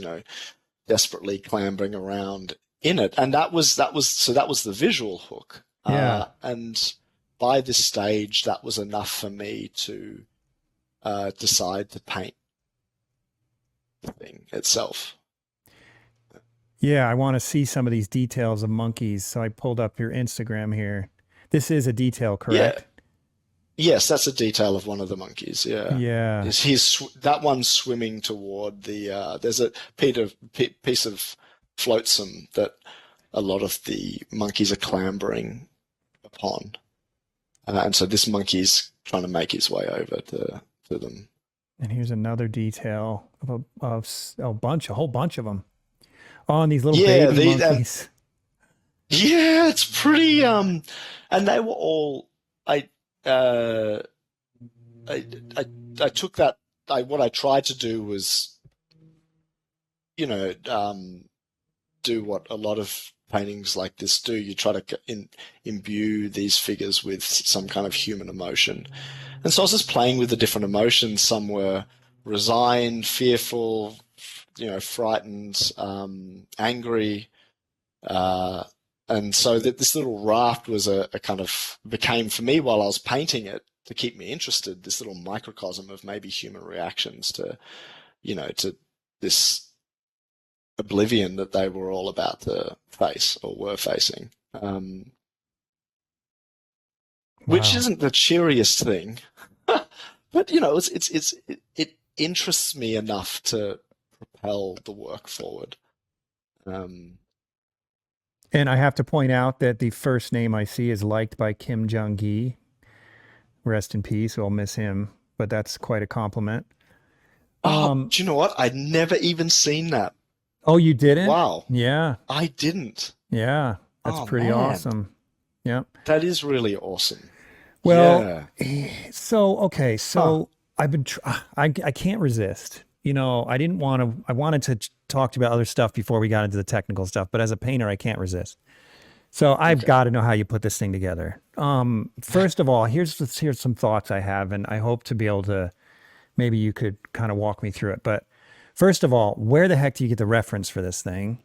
desperately clambering around in it. And that was the visual hook. Yeah. And by this stage, that was enough for me to decide to paint the thing itself. Yeah, I want to see some of these details of monkeys. So I pulled up your Instagram here. This is a detail, Yeah, correct? yes, that's a detail of one of the monkeys. Yeah, Yeah. that one's swimming toward the. There's a piece of flotsam that a lot of the monkeys are clambering upon, and so this monkey's trying to make his way over to them. And here's another detail a whole bunch of them. Oh, and these little Yeah, baby monkeys. yeah, it's pretty. And they were all. I uh, I I, I took that. What I tried to do was, you know, um, do what a lot of paintings like this do. You try to imbue these figures with some kind of human emotion. And so I was just playing with the different emotions. Some were resigned, fearful, frightened, angry. Uh, and so this little raft was a kind of became for me while I was painting it to keep me interested, this little microcosm of maybe human reactions to this oblivion that they were all about to face or were facing. Which Wow. isn't the cheeriest thing, but it interests me enough to propel the work forward. Um, And I have to point out that the first name I see is liked by Kim Jong-gi. Rest in peace. We'll miss him, but that's quite a compliment. oh, Um, do you know what? I'd never even seen that. oh, you didn't? Wow, Yeah. I didn't. Yeah. That's Oh pretty man, awesome. Yeah. that is really awesome. Well, Yeah. so okay, Huh. so I've been I can't resist. I didn't want to I wanted to talk to you about other stuff before we got into the technical stuff, but as a painter, I can't resist. So I've Okay. got to know how you put this thing together. First of all, here's some thoughts I have, and I hope to be able to maybe you could kind of walk me through it. But first of all, where the heck do you get the reference for this thing?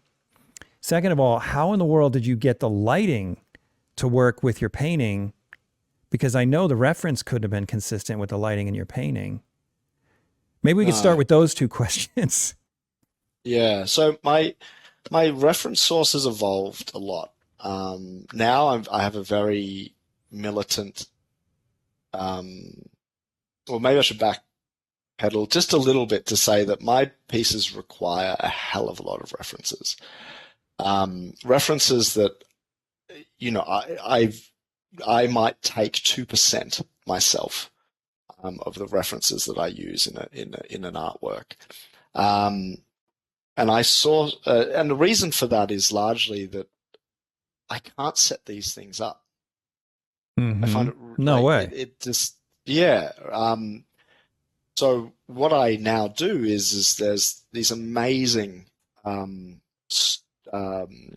Second of all, how in the world did you get the lighting to work with your painting? Because I know the reference could have been consistent with the lighting in your painting. Maybe we could start No. with those two questions. Yeah. So my reference source has evolved a lot. Now I have a very militant. Um, or maybe I should backpedal just a little bit to say that my pieces require a hell of a lot of references. References that I might take 2% myself of the references that I use in an artwork. Um, and and the reason for that is largely that I can't set these things up. I Mm-hmm. find it No like way. it just yeah. So what I now do is there's these amazing um, um,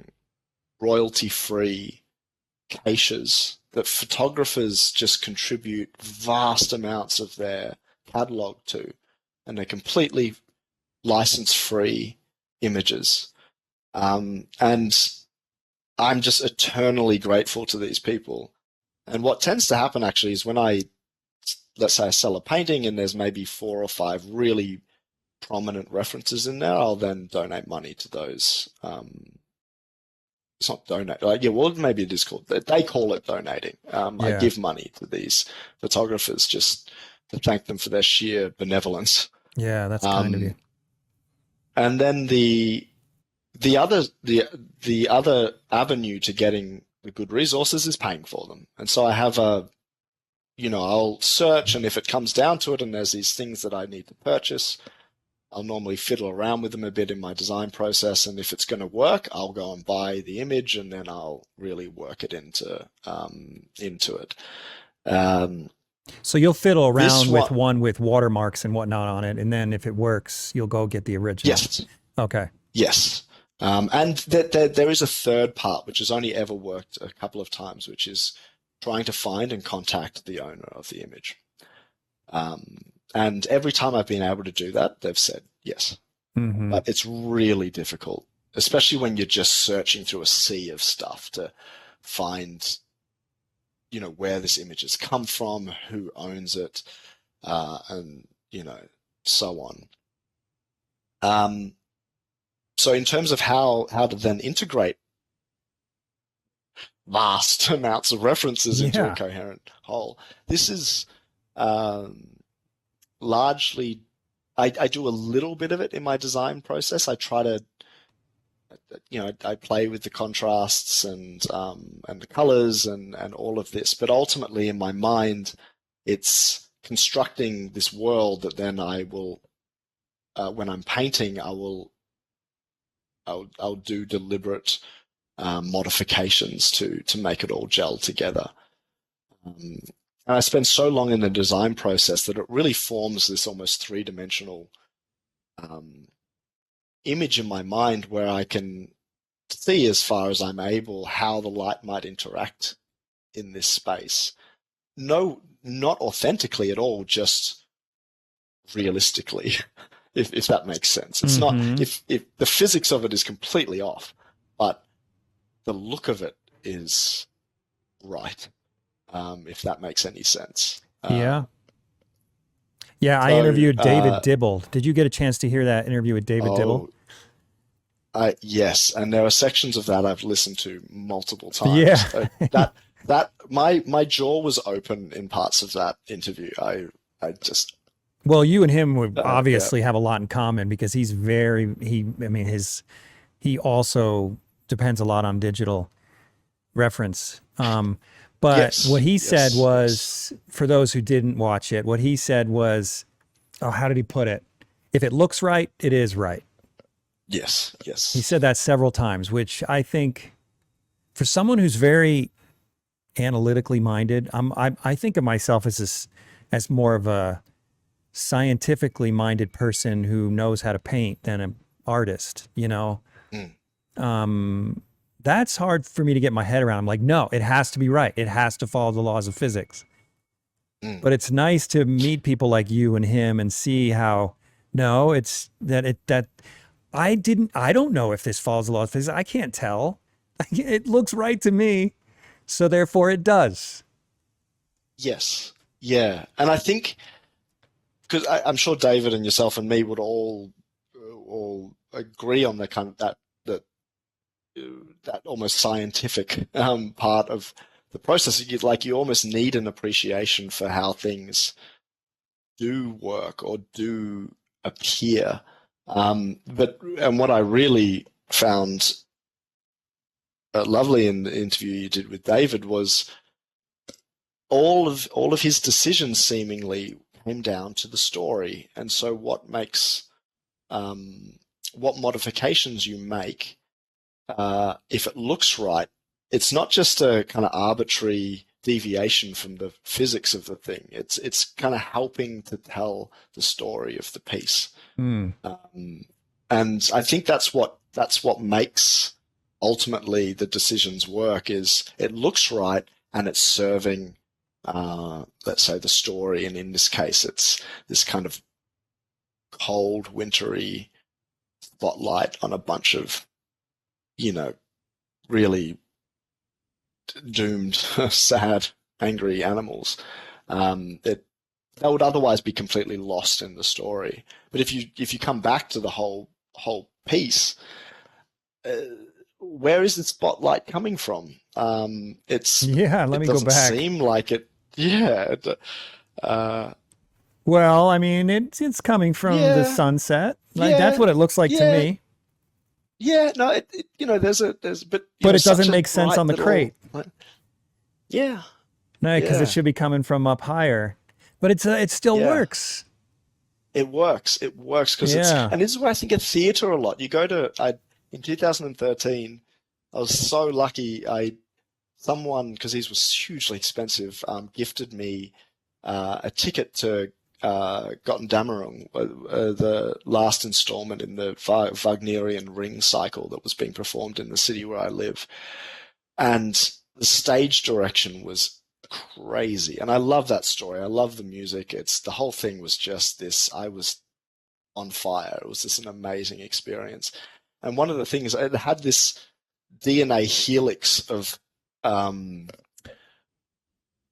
royalty-free caches that photographers just contribute vast amounts of their catalog to, and they're completely license-free images. And I'm just eternally grateful to these people. And what tends to happen actually is when let's say I sell a painting and there's maybe 4 or 5 really prominent references in there, I'll then donate money to those. It's not donate, like, yeah, well, maybe it is called, they call it donating. I Yeah. give money to these photographers just to thank them for their sheer benevolence. Yeah, that's kind of you. Um, and then the other the other avenue to getting the good resources is paying for them. And so I have I'll search, and if it comes down to it and there's these things that I need to purchase, I'll normally fiddle around with them a bit in my design process, and if it's going to work, I'll go and buy the image, and then I'll really work it into it. Um, So you'll fiddle This around with one, one with watermarks and whatnot on it, and then if it works, you'll go get the original. yes, Okay. yes. And there is a third part, which has only ever worked a couple of times, which is trying to find and contact the owner of the image. And every time I've been able to do that, they've said yes. Hmm. But it's really difficult, especially when you're just searching through a sea of stuff to find, where this image has come from, who owns it, and, so on. Um, so in terms of how to then integrate vast amounts of references into a Yeah. coherent whole, this is um, largely, I do a little bit of it in my design process. I try to, I play with the contrasts and the colors and all of this, but ultimately in my mind, it's constructing this world that then I will, when I'm painting, I'll do deliberate modifications to make it all gel together. And I spend so long in the design process that it really forms this almost three-dimensional um, image in my mind where I can see as far as I'm able how the light might interact in this space. No, not authentically at all, just realistically, if that makes sense. It's not Hmm. if the physics of it is completely off, but the look of it is right, if that makes any sense. Yeah. Yeah. I So, interviewed David Dibble. Did you get a chance to hear that interview with David Dibble? oh, yes, and there are sections of that I've listened to multiple times. Yeah. That my jaw was open in parts of that interview. I just Well, you and him would yeah, obviously have a lot in common because I mean, he also depends a lot on digital reference. But what yes, he said yes, yes, was, for those who didn't watch it, what he said was, oh, how did he put it? If it looks right, it is right. yes, He yes. said that several times, which I think for someone who's very analytically minded, I think of myself as more of a scientifically minded person who knows how to paint than an artist, you know? Mm, Um, that's hard for me to get my head around. I'm like, no, it has to be right. It has to follow the laws of physics. mm. But it's nice to meet people like you and him and see how, no, it's that I don't know if this follows the laws of physics. I can't tell. It looks right to me. So therefore it does. Yes, yeah, and I think because I'm sure David and yourself and me would all agree on the kind of that that almost scientific part of the process. You almost need an appreciation for how things do work or do appear. And what I really found lovely in the interview you did with David was all of his decisions seemingly came down to the story. And so um, what modifications you make, if it looks right, it's not just a kind of arbitrary deviation from the physics of the thing. It's kind of helping to tell the story of the piece. Hmm. Um, and I think that's what makes ultimately the decisions work is it looks right and it's serving let's say the story, and in this case it's this kind of cold wintry spotlight on a bunch of you know really doomed sad angry animals. It That would otherwise be completely lost in the story, but if you come back to the whole piece, uh, where is the spotlight coming from? Yeah, let It me go doesn't back. seem like it. Yeah, uh, Well, I mean, it's coming from the yeah, sunset. Like that's yeah, what it looks like to yeah, me. yeah. No, but But it such doesn't a make sense on bright the crate. little, like, yeah, No, because it yeah, should be coming from up higher. But it still yeah. works. It works. It works because Yeah. and this is where I think of theatre a lot. You go to, in 2013, I was so lucky. Someone, because these was hugely expensive, gifted me. a ticket to Götterdämmerung, the last installment in the Wagnerian ring cycle that was being performed in the city where I live. And the stage direction was crazy. And I love that story. I love the music. The whole thing was just this. I was on fire. It was just an amazing experience. And one of the things, it had this DNA helix of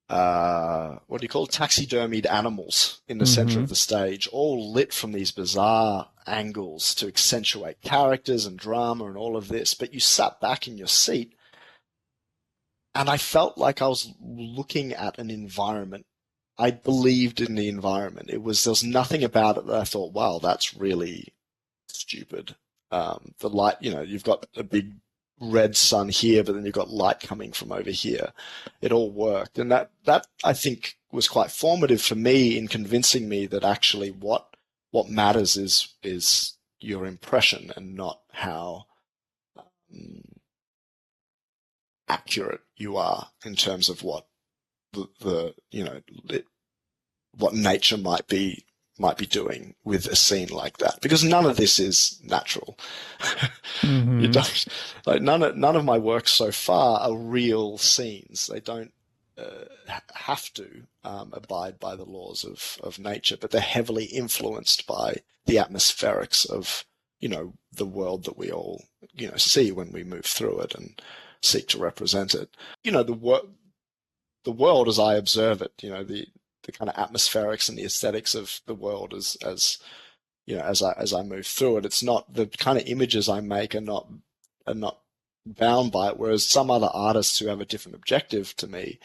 what do you call it? Taxidermied animals in the center Mm-hmm. of the stage, all lit from these bizarre angles to accentuate characters and drama and all of this. But you sat back in your seat, and I felt like I was looking at an environment. I believed in the environment. There was nothing about it that I thought, wow, that's really stupid. The light, you've got a big red sun here, but then you've got light coming from over here. It all worked. And that I think was quite formative for me in convincing me that actually what matters is your impression and not how accurate you are in terms of what what nature might be doing with a scene like that, because none of this is natural. You Mm-hmm. don't like none of my works so far are real scenes. They don't have to abide by the laws of nature, but they're heavily influenced by the atmospherics of the world that we all see when we move through it and seek to represent it. The world as I observe it, the kind of atmospherics and the aesthetics of the world as as I move through it. It's not the kind of images I make are not bound by it. Whereas some other artists who have a different objective to me,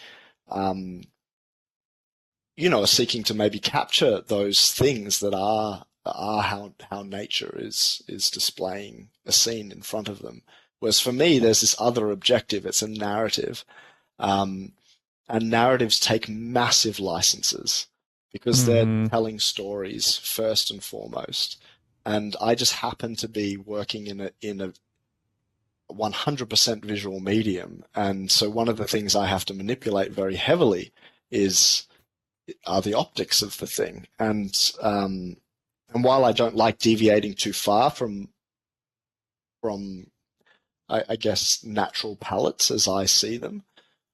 are seeking to maybe capture those things that are how nature is displaying a scene in front of them. Whereas for me, there's this other objective. It's a narrative. And narratives take massive licenses because they're Mm-hmm. telling stories first and foremost. And I just happen to be working in a 100% visual medium. And so one of the things I have to manipulate very heavily are the optics of the thing. And while I don't like deviating too far from I guess natural palettes as I see them,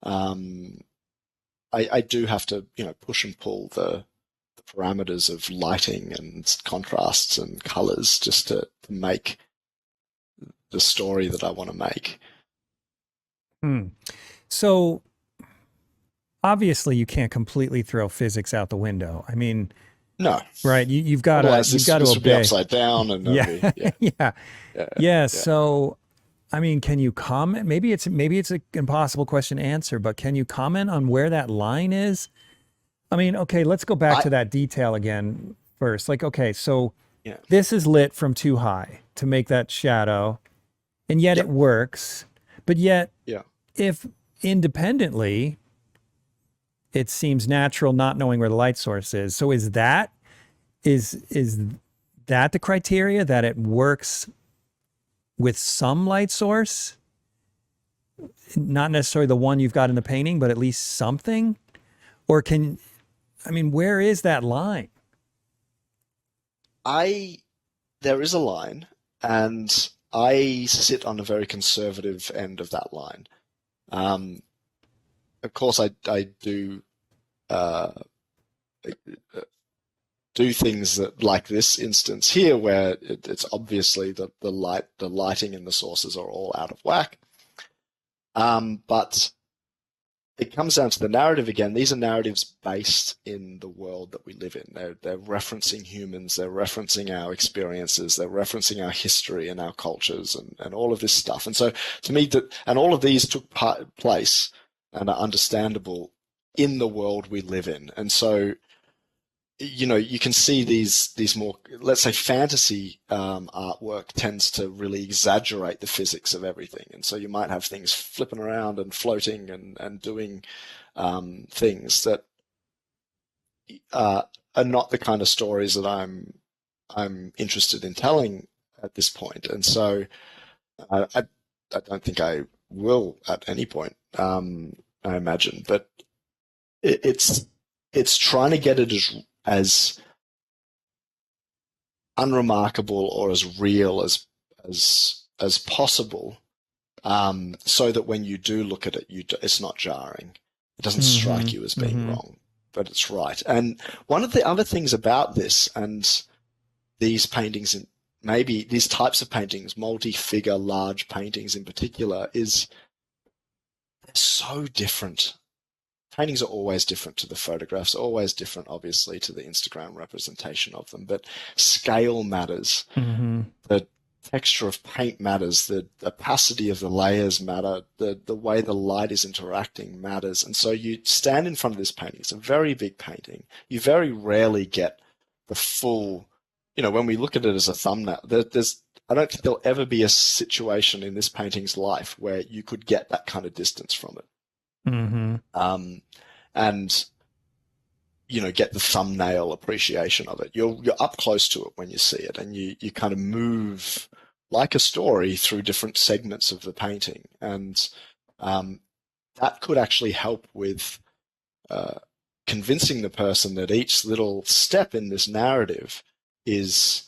I do have to, push and pull the parameters of lighting and contrasts and colors just to make the story that I want to make. Hmm. So obviously you can't completely throw physics out the window. I mean, No, right? otherwise You've got to this would be obey. upside down, and there'd Yeah. be yeah, Yeah. yeah, Yeah. yeah. So I mean, can you comment? Maybe it's an impossible question to answer, but can you comment on where that line is? I mean, okay, let's go back I to that detail again first. Like, okay, so yeah, this is lit from too high to make that shadow, and yet it yep, works. But yet, yeah. if independently, it seems natural not knowing where the light source is. So is that the criteria that it works with some light source? Not necessarily the one you've got in the painting, but at least something? Or where is that line? I There is a line, and I sit on a very conservative end of that line. Um, of course, I uh, do things that, like this instance here, where it's obviously the lighting and the sources are all out of whack. But it comes down to the narrative again. These are narratives based in the world that we live in. They're referencing humans, they're referencing our experiences, they're referencing our history and our cultures and all of this stuff. And so to me, and all of these took place and are understandable in the world we live in. And so you can see these more, let's say, fantasy artwork tends to really exaggerate the physics of everything, and so you might have things flipping around and floating and doing things that are not the kind of stories that I'm interested in telling at this point. And so I don't think I will at any point, I imagine, but it's it's trying to get it as unremarkable or as real as possible, so that when you do look at it, it's not jarring. It doesn't strike you as being wrong, but it's right. And one of the other things about this and these paintings, and maybe these types of paintings, multi-figure, large paintings in particular, is they're so different. Paintings are always different to the photographs, always different, obviously, to the Instagram representation of them. But scale matters. The texture of paint matters. The opacity of the layers matter. The way the light is interacting matters. And so you stand in front of this painting. It's a very big painting. You very rarely get the full, when we look at it as a thumbnail, I don't think there'll ever be a situation in this painting's life where you could get that kind of distance from it. And get the thumbnail appreciation of it. You're up close to it when you see it, and you kind of move like a story through different segments of the painting, and that could actually help with convincing the person that each little step in this narrative is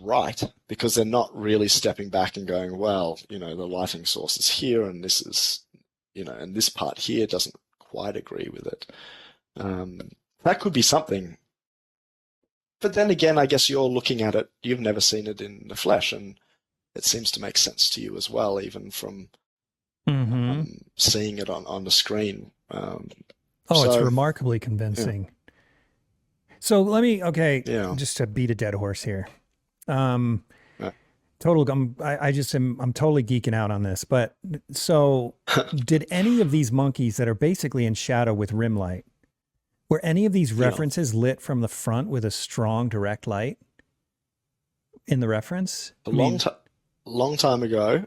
right, because they're not really stepping back and going, well, the lighting source is here, and this is, and this part here doesn't quite agree with it. That could be something. But then again, I guess you're looking at it, you've never seen it in the flesh, and it seems to make sense to you as well, even from seeing it on the screen. It's remarkably convincing. Yeah. So let me, just to beat a dead horse here. I'm totally geeking out on this, but so did any of these monkeys that are basically in shadow with rim light, were any of these references lit from the front with a strong direct light in the reference? Long time ago.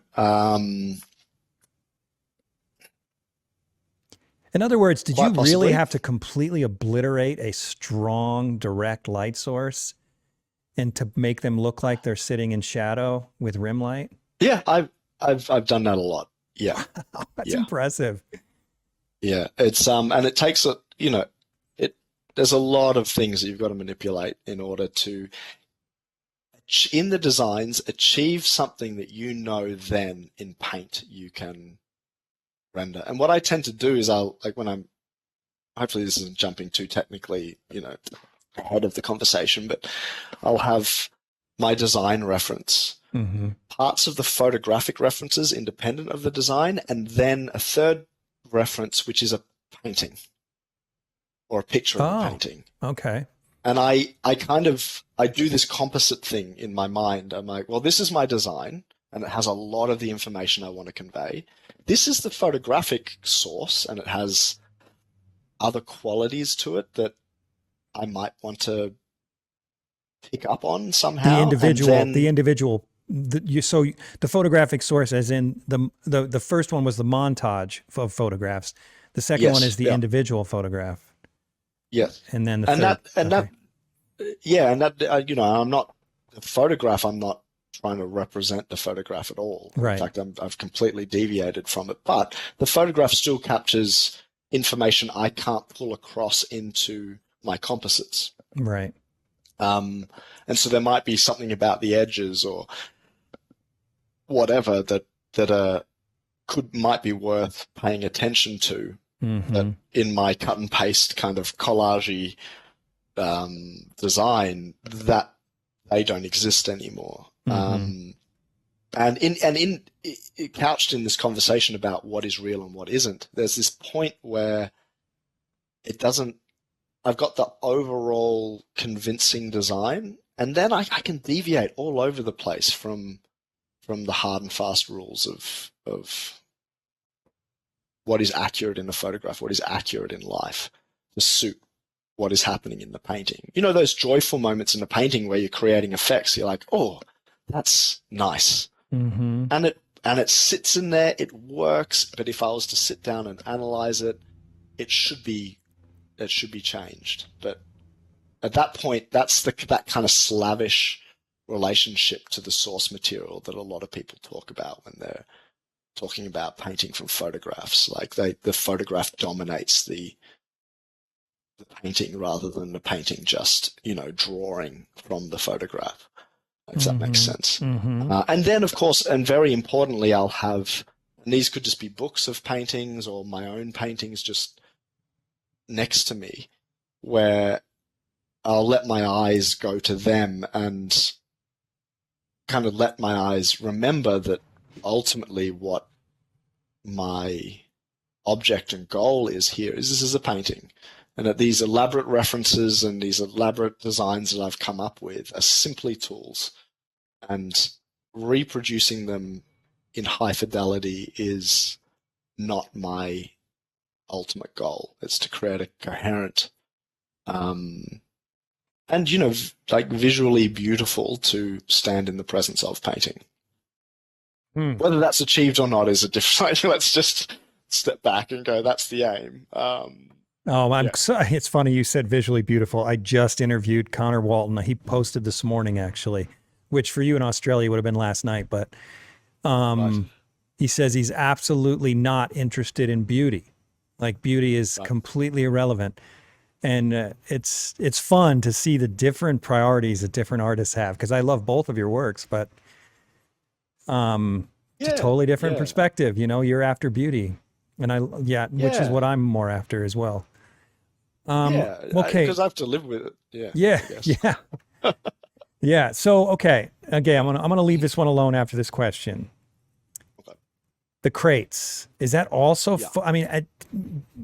In other words, did you really have to completely obliterate a strong direct light source and to make them look like they're sitting in shadow with rim light? Yeah, I've done that a lot. Yeah. That's impressive. Yeah, it's and it takes there's a lot of things that you've got to manipulate in order to, in the designs, achieve something that then in paint you can render. And what I tend to do is hopefully this isn't jumping too technically, ahead of the conversation, but I'll have my design reference, parts of the photographic references independent of the design, and then a third reference, which is a painting or a picture of a painting. Okay. And I do this composite thing in my mind. I'm like, well, this is my design, and it has a lot of the information I want to convey. This is the photographic source, and it has other qualities to it that I might want to pick up on somehow. So the photographic source, as in the first one was the montage of photographs. The second one is the individual photograph. Yes. And then I'm not the photograph. I'm not trying to represent the photograph at all. Right. In fact, I've completely deviated from it, but the photograph still captures information I can't pull across into my composites. Right. And so there might be something about the edges or whatever that might be worth paying attention to. That in my cut and paste kind of collage-y design, that they don't exist anymore. And couched in this conversation about what is real and what isn't, there's this point where I've got the overall convincing design, and then I can deviate all over the place from the hard and fast rules of what is accurate in a photograph, what is accurate in life, to suit what is happening in the painting. Those joyful moments in the painting where you're creating effects, you're like, oh, that's nice. And it sits in there, it works, but if I was to sit down and analyze it, it should be changed. But at that point, that's that kind of slavish relationship to the source material that a lot of people talk about when they're talking about painting from photographs. Like the photograph dominates the the painting rather than the painting just, drawing from the photograph, if that makes Mm-hmm. sense. Mm-hmm. And then, of course, and very importantly, I'll have, and these could just be books of paintings or my own paintings just next to me, where I'll let my eyes go to them and kind of let my eyes remember that ultimately what my object and goal is here is this is a painting. And that these elaborate references and these elaborate designs that I've come up with are simply tools. And reproducing them in high fidelity is not my ultimate goal. It's to create a coherent, and like visually beautiful to stand in the presence of painting. Hmm. Whether that's achieved or not is a different. Let's just step back and go. That's the aim. Oh, Yeah. it's funny you said visually beautiful. I just interviewed Connor Walton. He posted this morning, actually, which for you in Australia would have been last night. But Right. he says he's absolutely not interested in beauty. Like beauty is Right. completely irrelevant. And it's fun to see the different priorities that different artists have, because I love both of your works, but it's a Yeah. totally different Yeah. perspective. You're after beauty, and which is what Yeah. I'm more after as well. Yeah. Okay. Because I have to live with it. Yeah. Yeah. I guess. Yeah. Yeah. So, okay. Okay. I'm gonna leave this one alone after this question. Okay. The crates. Is that also, Yeah. I mean,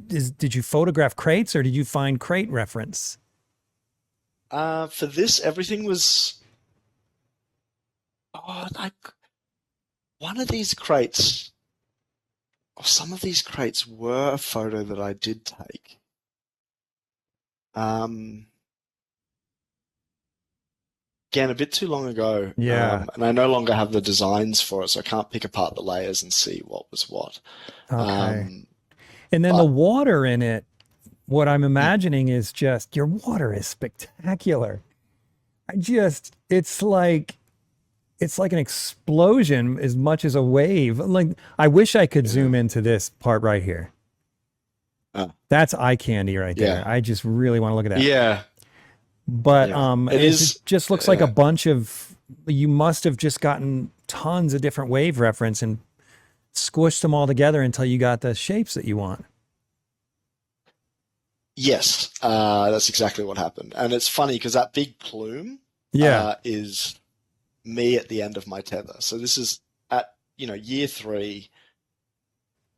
did you photograph crates or did you find crate reference? For this, everything was, like one of these crates, or some of these crates were a photo that I did take. Um, Again, a bit too long ago, Yeah. and I no longer have the designs for it, so I can't pick apart the layers and see what was what. Okay. Um, And then the but water in it, what I'm mm, imagining is just your water is spectacular. It's like an explosion as much as a wave. Like, I wish I could yeah, zoom into this part right here. uh, That's eye candy right there. yeah, I just really want to look at that. yeah, But yeah. It it is, just looks like a yeah. bunch of, you must have just gotten tons of different wave reference and squished them all together until you got the shapes that you want. Yes, that's exactly what happened. And it's funny because that big plume Yeah. is me at the end of my tether. So this is at, year 3.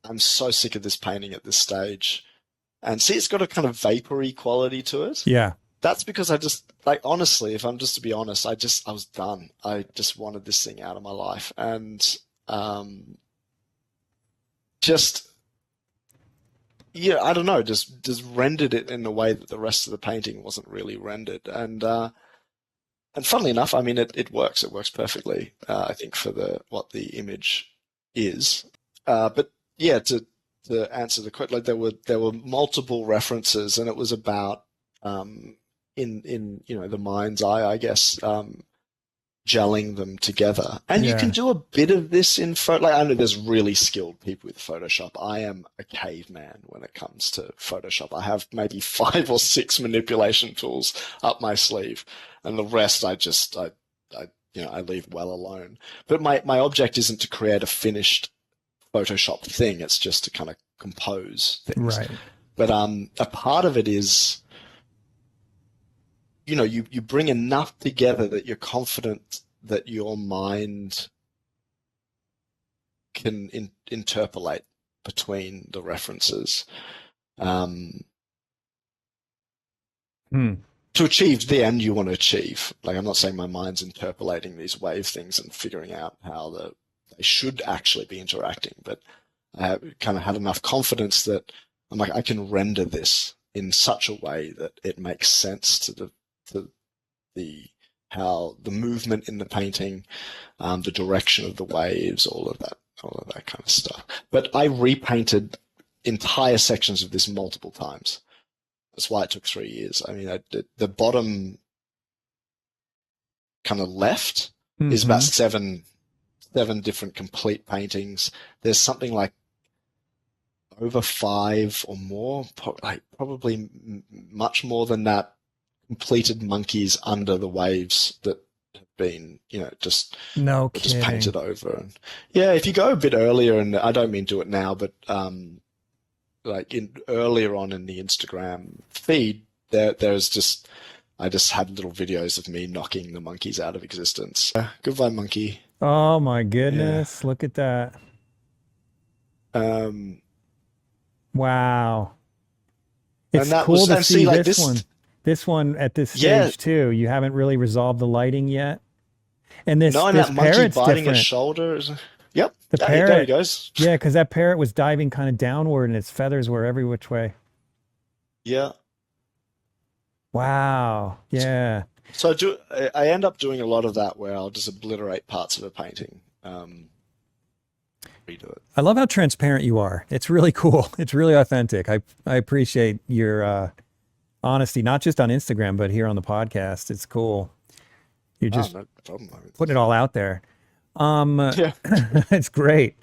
I'm so sick of this painting at this stage. And see, it's got a kind of vapory quality to it. Yeah. That's because I just, like, honestly, if I'm just to be honest, I was done. I just wanted this thing out of my life. And just, yeah, I don't know, just rendered it in a way that the rest of the painting wasn't really rendered. And funnily enough, I mean, it works. It works perfectly, I think, for what the image is. But yeah, to answer the question, like there were multiple references, and it was about in the mind's eye, I guess, gelling them together. And you can Yeah. do a bit of this in photo. Like, I know there's really skilled people with Photoshop. I am a caveman when it comes to Photoshop. I have maybe 5 or 6 manipulation tools up my sleeve, and the rest I leave well alone. But my object isn't to create a finished Photoshop thing. It's just to kind of compose things. Right. But a part of it is, you bring enough together that you're confident that your mind can interpolate between the references, um, Hmm. to achieve the end you want to achieve. Like, I'm not saying my mind's interpolating these wave things and figuring out how they should actually be interacting, but I kind of had enough confidence that I'm like, I can render this in such a way that it makes sense to the how the movement in the painting, the direction of the waves, all of that kind of stuff. But I repainted entire sections of this multiple times. That's why it took 3 years. I mean, the bottom kind of left is about Mm-hmm. seven different complete paintings. There's something like over five or more, like probably much more than that, completed monkeys under the waves that have been, No just kidding. painted over. And yeah, if you go a bit earlier, and I don't mean do it now, but like in earlier on in the Instagram feed, there's just I just had little videos of me knocking the monkeys out of existence. Goodbye, monkey. Oh my Yeah. goodness. Look at that. Um, Wow. and It's that cool was, to and see, see like this this, one. This one at this yeah, stage too. You haven't really resolved the lighting yet. And this knowing this that monkey parrot's biting its different. shoulder is, yep, The yeah, there he parrot, goes. yeah, because that parrot was diving kind of downward and its feathers were every which way. Yeah. Wow. Yeah. So I end up doing a lot of that where I'll just obliterate parts of a painting, redo it. I love how transparent you are. It's really cool. It's really authentic. I appreciate your honesty, not just on Instagram, but here on the podcast. It's cool. You're Oh, just no problem. I mean, putting it all out there. yeah. It's great.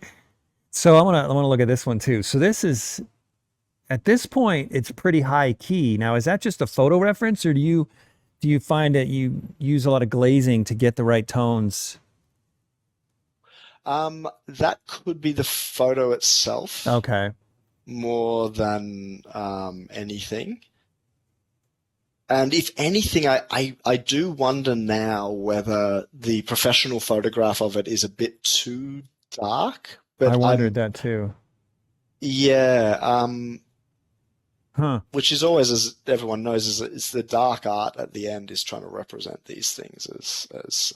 So I want to look at this one too. So this is at this point it's pretty high key. Now, is that just a photo reference, or do you find that you use a lot of glazing to get the right tones? That could be the photo itself Okay. more than anything. And if anything, I do wonder now whether the professional photograph of it is a bit too dark. I But wondered that too. yeah, Huh. which is always, as everyone knows, is it's the dark art at the end is trying to represent these things as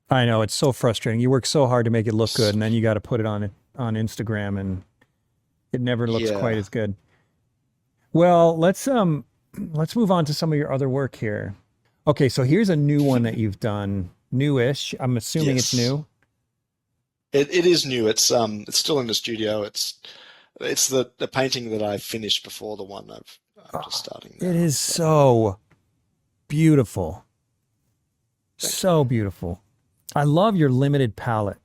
I know it's so frustrating. You work so hard to make it look good, and then you got to put it on Instagram, and it never looks quite yeah. as good. Well, let's move on to some of your other work here. Okay, so here's a new one that you've done, newish. I'm assuming it's Yes. new. It is new. It's still in the studio. It's the painting that I finished before the one I'm just Oh, starting it now. is So so beautiful. thank you. So beautiful. I love your limited palette.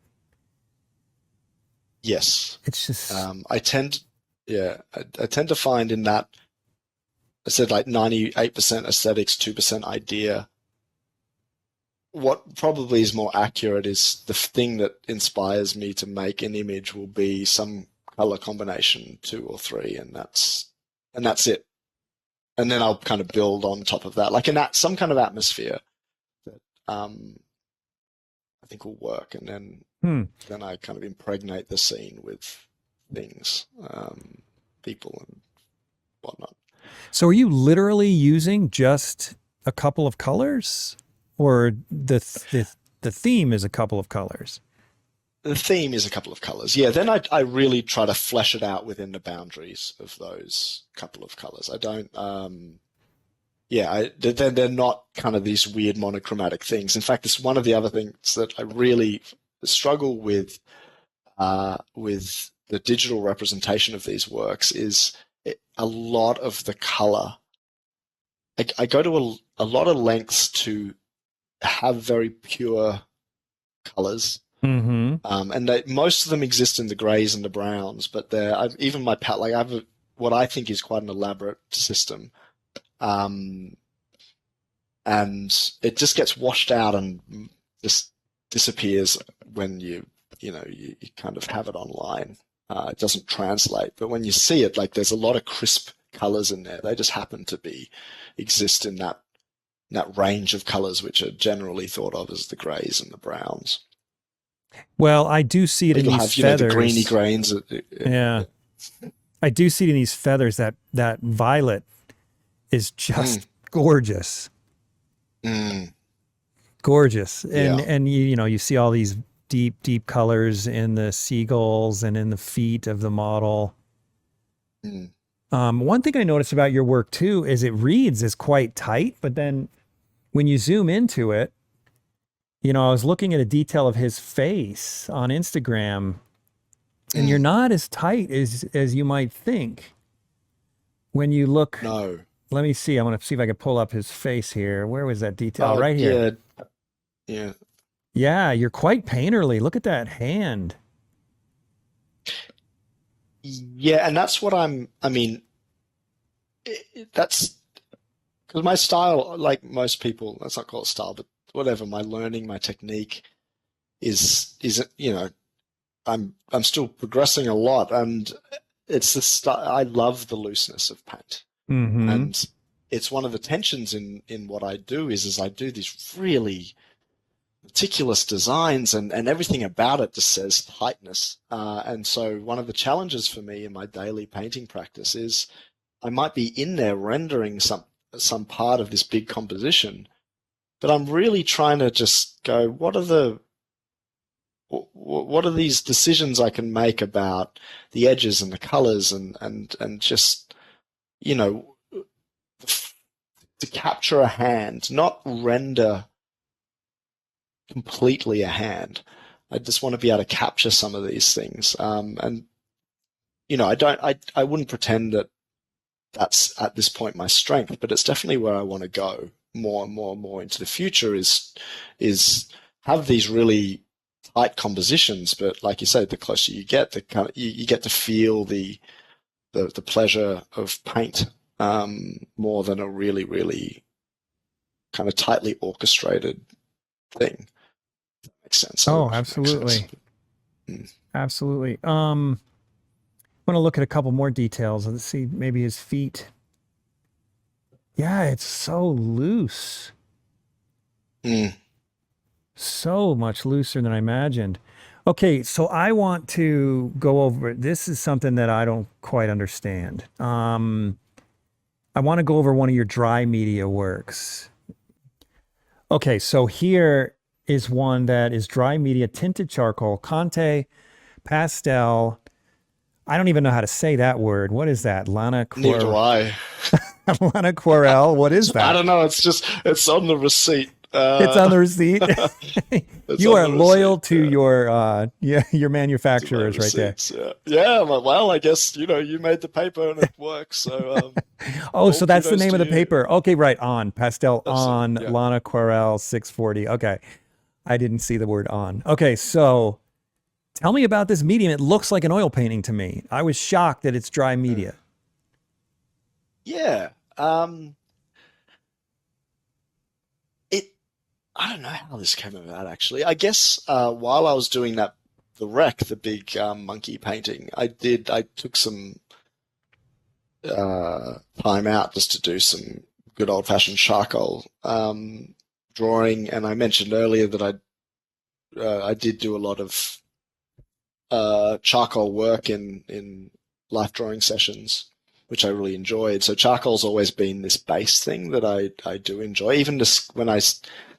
Yes. It's just I tend yeah, I tend to find in that I said like 98% aesthetics, 2% idea. What probably is more accurate is the thing that inspires me to make an image will be some color combination, two or three, and that's it. And then I'll kind of build on top of that, like in that some kind of atmosphere that I think will work, and hmm. then I kind of impregnate the scene with things, people, and whatnot. So are you literally using just a couple of colors, or the theme is a couple of colors? The theme is a couple of colors. Yeah, then I really try to flesh it out within the boundaries of those couple of colors. I don't, yeah, they're not kind of these weird monochromatic things. In fact, it's one of the other things that I really struggle with the digital representation of these works is a lot of the color. I go to a lot of lengths to have very pure colors. Mm-hmm. And most of them exist in the grays and the browns, but even my palette, like I have what I think is quite an elaborate system, um, and it just gets washed out and just disappears when you kind of have it online. It doesn't translate, but when you see it, like there's a lot of crisp colors in there. They just happen to be exist in that range of colors, which are generally thought of as the grays and the browns. Well, I do see it But in you'll these have, the greeny feathers. grains. Yeah. I do see it in these feathers that violet is Mm, just gorgeous. mm, Gorgeous. And yeah. and you see all these deep colors in the seagulls and in the feet of the model. Mm, One thing I noticed about your work too is it reads as quite tight, but then when you zoom into it, I was looking at a detail of his face on Instagram, and you're mm. not as tight as you might think when you look. No. Let me see. I want to see if I can pull up his face here. Where was that detail? Oh, right here. Yeah, yeah. Yeah, you're quite painterly. Look at that hand. Yeah, and that's what I mean, that's because my style, like most people, let's not call it style, but whatever, my learning, my technique is, I'm still progressing a lot, and it's I love the looseness of paint, Mm-hmm. and it's one of the tensions in what I do is I do these really meticulous designs, and everything about it just says tightness. And so one of the challenges for me in my daily painting practice is I might be in there rendering some part of this big composition, but I'm really trying to just go, what are these decisions I can make about the edges and the colors and just, you know, to capture a hand, not render completely a hand. I just want to be able to capture some of these things. And I wouldn't pretend that that's at this point my strength, but it's definitely where I want to go more and more and more into the future is have these really tight compositions. But like you said, the closer you get, the kind of you get to feel the pleasure of paint more than a really, really kind of tightly orchestrated thing. Makes sense. I don't Oh, know if it makes sense. absolutely. Absolutely. I'm gonna look at a couple more details. Let's see, maybe his feet. Yeah, it's so loose. Mm. So much looser than I imagined. Okay, so I want to go over this is something that I don't quite understand. I want to go over one of your dry media works. Okay, so here is one that is dry media tinted charcoal, Conte, pastel. I don't even know how to say that word. What is that? Neither do I. Lana Quarel. What is I that? don't know. It's on the receipt. It's on the receipt. It's You on are the receipt. loyal to Yeah, your yeah, your to my manufacturers right there. receipts. Yeah, yeah. Well, I guess you made the paper and it works. So Oh, all so that's the kudos name to of the you. paper. Okay, right. On pastel Absolutely. on Yeah. Lana Quarel 640. Okay. I didn't see the word on. Okay, so tell me about this medium. It looks like an oil painting to me. I was shocked that it's dry Yeah. media. Yeah. It. I don't know how this came about. Actually, I guess while I was doing the wreck, the big monkey painting, I took some time out just to do some good old-fashioned charcoal drawing. And I mentioned earlier that I did do a lot of charcoal work in life drawing sessions, which I really enjoyed. So charcoal's always been this base thing that I do enjoy. Even just when I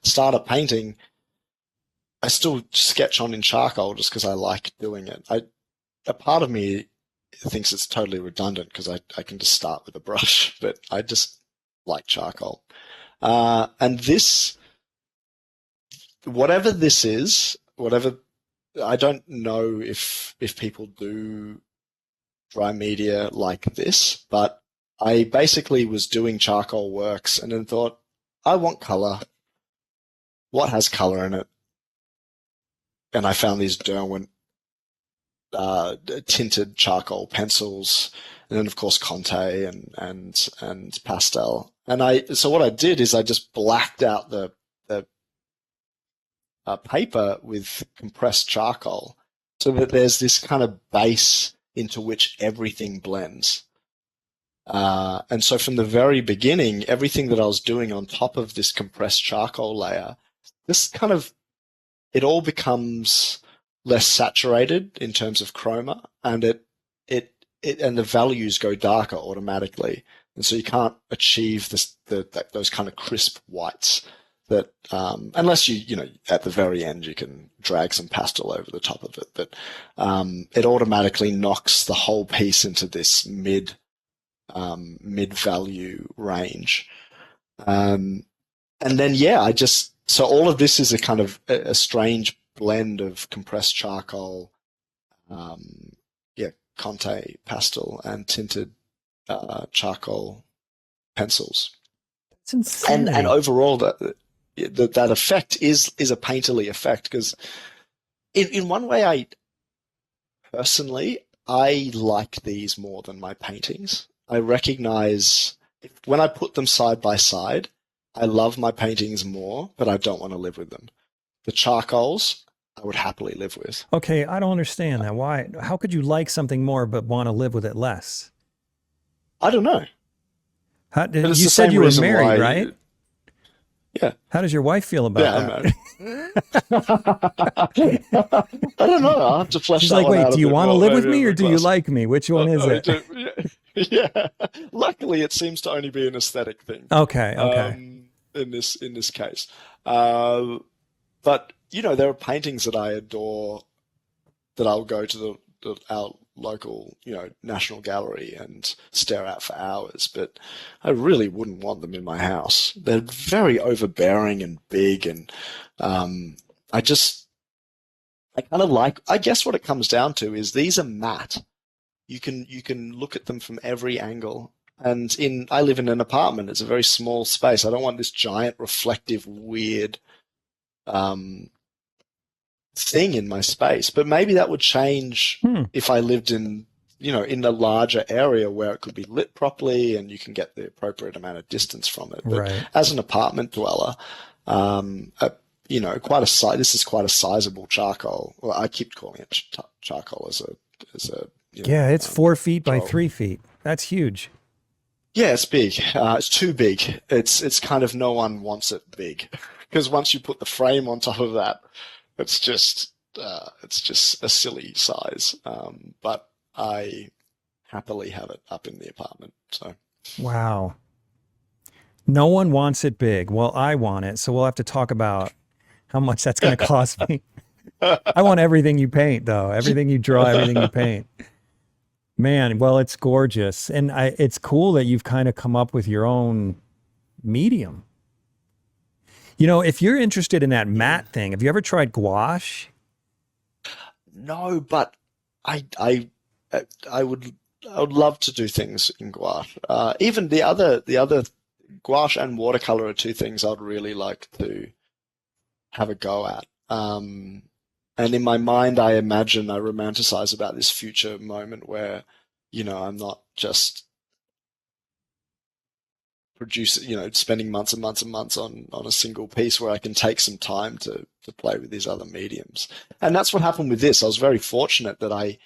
start a painting, I still sketch on in charcoal just because I like doing it. A part of me thinks it's totally redundant because I can just start with a brush, but I just like charcoal. And whatever this is, whatever, I don't know if people do dry media like this, but I basically was doing charcoal works and then thought, I want color. What has color in it? And I found these Derwent tinted charcoal pencils, and then of course Conte and pastel. And so what I did is I just blacked out the paper with compressed charcoal, so that there's this kind of base into which everything blends. And so from the very beginning, everything that I was doing on top of this compressed charcoal layer, this kind of it all becomes less saturated in terms of chroma, and and the values go darker automatically, and so you can't achieve those kind of crisp whites that unless at the very end you can drag some pastel over the top of it, but it automatically knocks the whole piece into this mid value range. Um, and then yeah, so all of this is a kind of a strange blend of compressed charcoal, um, yeah, Conte pastel and tinted charcoal pencils, It's and insanity. overall that effect is a painterly effect because in one way I personally I like these more than my paintings. I recognize when I put them side by side, I love my paintings more, but I don't want to live with them. The charcoals, I would happily live with. Okay, I don't understand that. Why? How could you like something more but want to live with it less? I don't know, How, but it's you the said same you were reason married, why. right? Yeah, How does your wife feel about yeah, I'm that? married. I don't know. I'll have to flesh She's that like, one wait, out a do you bit want to more live with maybe me over or a do you glass. like me? Which one is I it? do. Yeah. Yeah. Luckily, it seems to only be an aesthetic thing. Okay, okay. In this case, uh, but there are paintings that I adore that I'll go to our local, National Gallery and stare at for hours, but I really wouldn't want them in my house. They're very overbearing and big, and um, I just, I kind of like, I guess what it comes down to is these are matte. You can look at them from every angle. And I live in an apartment. It's a very small space. I don't want this giant reflective, weird um, thing in my space. But maybe that would change Hmm. if I lived in a larger area where it could be lit properly and you can get the appropriate amount of distance from it. But Right. as an apartment dweller, um, a, this is quite a sizable charcoal. Well, I keep calling it charcoal as a Yeah, it's 4 feet by troll. 3 feet. That's huge. Yeah, it's big. It's too big. It's kind of no one wants it big because once you put the frame on top of that, it's just a silly size. But I happily have it up in the apartment. So Wow. No one wants it big. Well, I want it, so we'll have to talk about how much that's going to cost me. I want everything you paint, though. Everything you draw, everything you paint. Man, well, it's gorgeous. And it's cool that you've kind of come up with your own medium. If you're interested in that matte thing, have you ever tried gouache? no, but I I I would love to do things in gouache. Even the other gouache and watercolor are two things I'd really like to have a go at. And in my mind, I romanticize about this future moment where, I'm not just spending months and months and months on a single piece where I can take some time to play with these other mediums. And that's what happened with this. I was very fortunate that I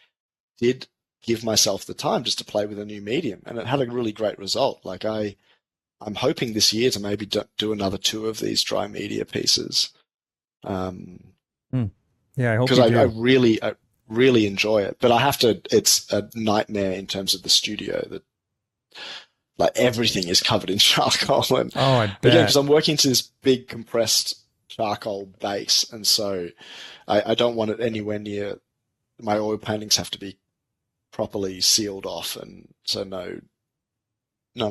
did give myself the time just to play with a new medium, and it had a really great result. Like I'm hoping this year to maybe do another two of these dry media pieces. Hmm. Yeah, I hope Because you I do. really enjoy it. But I have to, it's a nightmare in terms of the studio that like everything is covered in charcoal. And Oh, I again, because bet. I'm working to this big compressed charcoal base, and so I don't want it anywhere near my oil paintings have to be properly sealed off, and so none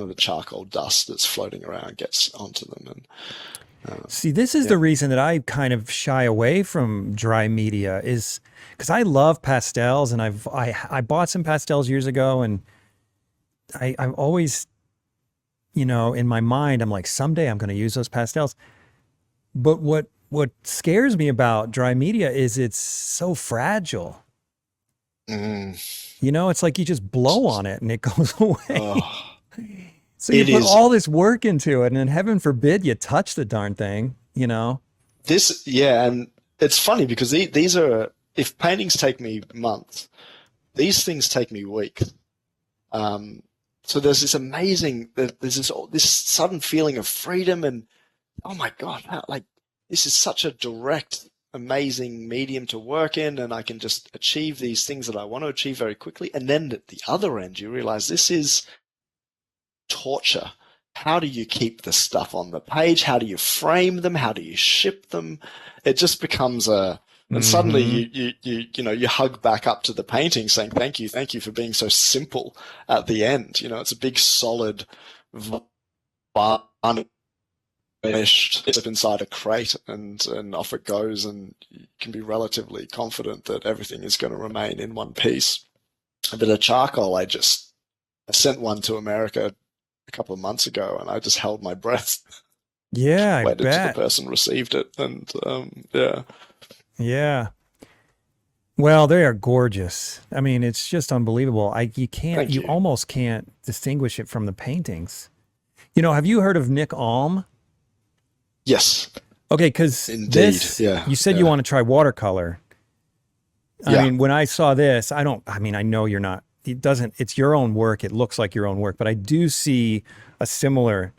of the charcoal dust that's floating around gets onto them. And See, this is yeah. the reason that I kind of shy away from dry media is because I love pastels and I bought some pastels years ago and I'm always, in my mind, I'm like, someday I'm going to use those pastels. But what scares me about dry media is it's so fragile. Mm. It's like you just blow on it and it goes away. Oh, So you it put is all this work into it, and then heaven forbid you touch the darn thing. yeah, and it's funny because these are if paintings take me months, these things take me weeks. Um, so there's this sudden feeling of freedom and oh my God, like this is such a direct, amazing medium to work in, and I can just achieve these things that I want to achieve very quickly. And then at the other end, you realize this is torture. How do you keep the stuff on the page? How do you frame them? How do you ship them? It just becomes and suddenly Hmm. you hug back up to the painting saying thank you for being so simple at the end. It's a big solid varnished slip inside a crate, and off it goes, and you can be relatively confident that everything is going to remain in one piece. But a charcoal, I sent one to America a couple of months ago, and I just held my breath, Yeah, I waited till the bet. person received it, and yeah. Yeah. Well, they are gorgeous. I mean, it's just unbelievable. Thank You you. almost can't distinguish it from the paintings. You know, have you heard of Nick Alm? Yes, Okay, because indeed. this, Yeah, you said you yeah, want to try watercolor. I yeah. mean, when I saw this, I mean, I know you're not, it doesn't, it's your own work. It looks like your own work, but I do see a similar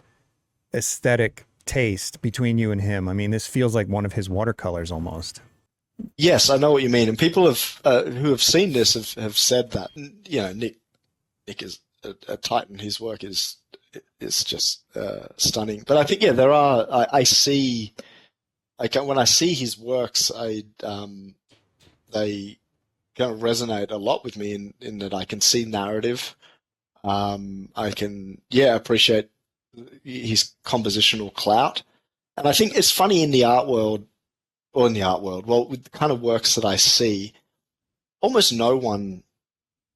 aesthetic taste between you and him. I mean, this feels like one of his watercolors almost. Yes, I know what you mean. And people have who have seen this have said that. You know, Nick is a titan. His work is just stunning. But I think, yeah, there are. I see. When I see his works, they kind of resonate a lot with me in that I can see narrative. I can, yeah, appreciate his compositional clout. And I think it's funny in the art world, or in the art world, well, with the kind of works that I see, almost no one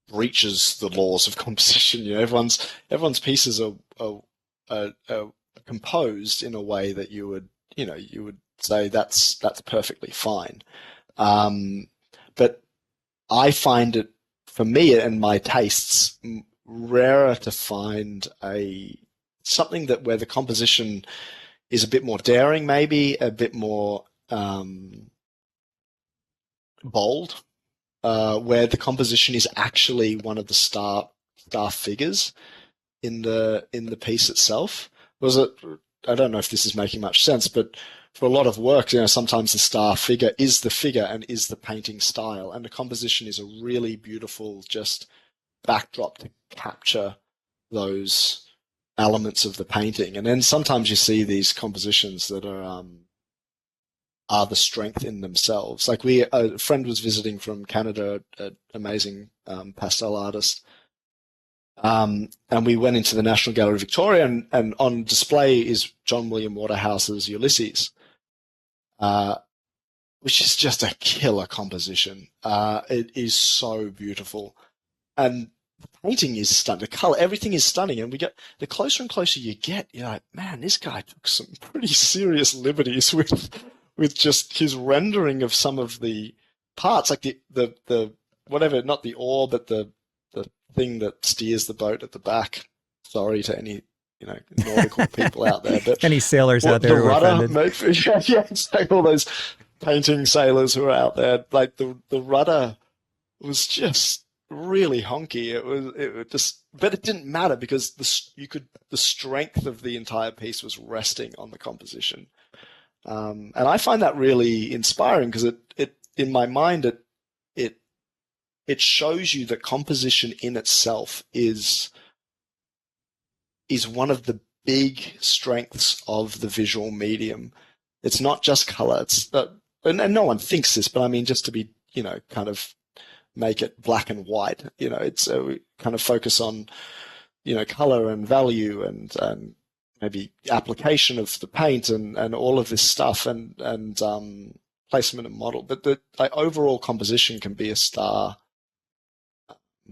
breaches the laws of composition. You know, everyone's pieces are composed in a way that you would say that's perfectly fine. Um, but I find it, for me and my tastes, rarer to find a something that where the composition is a bit more daring, maybe a bit more bold, where the composition is actually one of the star figures in the piece itself. Was it? I don't know if this is making much sense, but for a lot of work, you know, sometimes the star figure is the figure and is the painting style, and the composition is a really beautiful just backdrop to capture those elements of the painting. And then sometimes you see these compositions that are the strength in themselves. Like a friend was visiting from Canada, an amazing pastel artist, and we went into the National Gallery of Victoria, and on display is John William Waterhouse's Ulysses, uh, which is just a killer composition. It is so beautiful, and the painting is stunning. The color, everything is stunning, and we get the closer and closer you get, you're like, man, this guy took some pretty serious liberties with just his rendering of some of the parts, like the whatever, not the oar, but the thing that steers the boat at the back. Sorry to any nautical people out there, but Any sailors out what there the who are rudder, offended? yeah, yeah, it's like all those painting sailors who are out there, like the rudder was just really honky. It just, but it didn't matter because the strength of the entire piece was resting on the composition. And I find that really inspiring because it in my mind it it shows you that composition in itself is one of the big strengths of the visual medium. It's not just color. And no one thinks this, but I mean just to be kind of make it black and white. It's we kind of focus on color and value and maybe application of the paint and all of this stuff and placement and model. But the overall composition can be a star